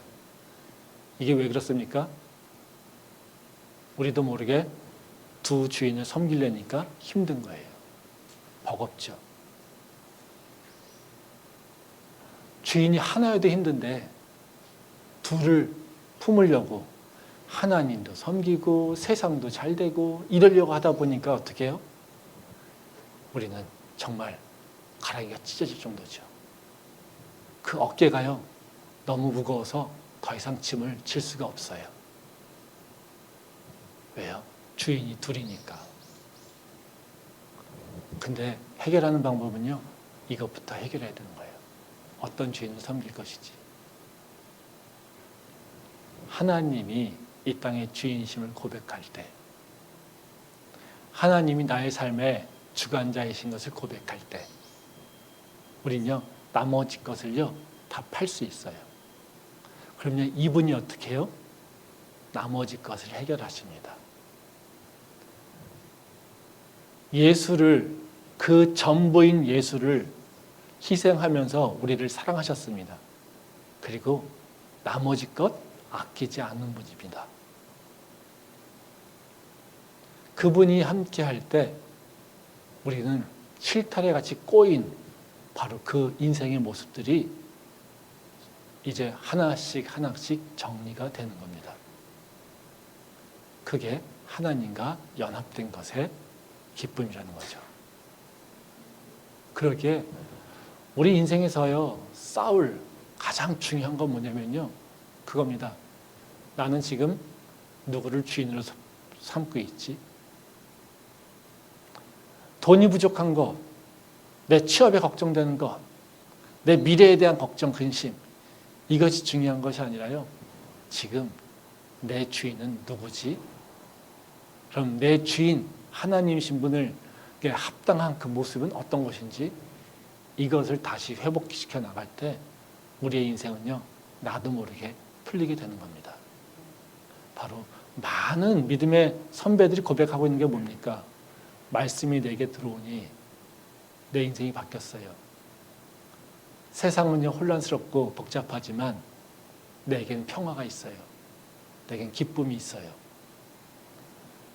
이게 왜 그렇습니까? 우리도 모르게 두 주인을 섬기려니까 힘든 거예요. 버겁죠. 주인이 하나여도 힘든데 둘을 품으려고 하나님도 섬기고 세상도 잘 되고 이러려고 하다 보니까 어떻게 해요? 우리는 정말 가랑이가 찢어질 정도죠. 그 어깨가요, 너무 무거워서 더 이상 짐을 질 수가 없어요. 왜요? 주인이 둘이니까. 근데 해결하는 방법은요, 이것부터 해결해야 되는 거예요. 어떤 주인을 섬길 것이지. 하나님이 이 땅의 주인이심을 고백할 때, 하나님이 나의 삶의 주관자이신 것을 고백할 때, 우리는요, 나머지 것을요, 다 팔 수 있어요. 그러면 이분이 어떻게 해요? 나머지 것을 해결하십니다. 예수를, 그 전부인 예수를 희생하면서 우리를 사랑하셨습니다. 그리고 나머지 것 아끼지 않는 분입니다. 그분이 함께 할 때 우리는 실타래 같이 꼬인 바로 그 인생의 모습들이 이제 하나씩 하나씩 정리가 되는 겁니다. 그게 하나님과 연합된 것의 기쁨이라는 거죠. 그러기에 우리 인생에서요, 싸울 가장 중요한 건 뭐냐면요, 그겁니다. 나는 지금 누구를 주인으로 삼고 있지? 돈이 부족한 것, 내 취업에 걱정되는 것, 내 미래에 대한 걱정, 근심, 이것이 중요한 것이 아니라요, 지금 내 주인은 누구지? 그럼 내 주인, 하나님이신 분을 합당한 그 모습은 어떤 것인지, 이것을 다시 회복시켜 나갈 때 우리의 인생은요, 나도 모르게 풀리게 되는 겁니다. 바로 많은 믿음의 선배들이 고백하고 있는 게 뭡니까? 말씀이 내게 들어오니 내 인생이 바뀌었어요. 세상은요, 혼란스럽고 복잡하지만 내게는 평화가 있어요. 내게는 기쁨이 있어요.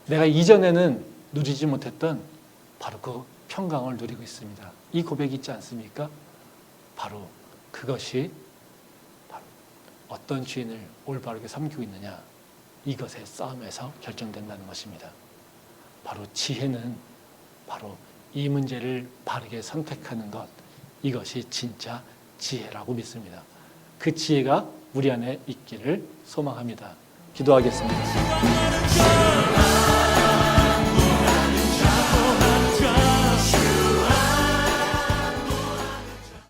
내가 이전에는 누리지 못했던 바로 그 평강을 누리고 있습니다. 이 고백이 있지 않습니까? 바로 그것이 바로 어떤 주인을 올바르게 섬기고 있느냐, 이것의 싸움에서 결정된다는 것입니다. 바로 지혜는 바로 이 문제를 바르게 선택하는 것, 이것이 진짜 지혜라고 믿습니다. 그 지혜가 우리 안에 있기를 소망합니다. 기도하겠습니다.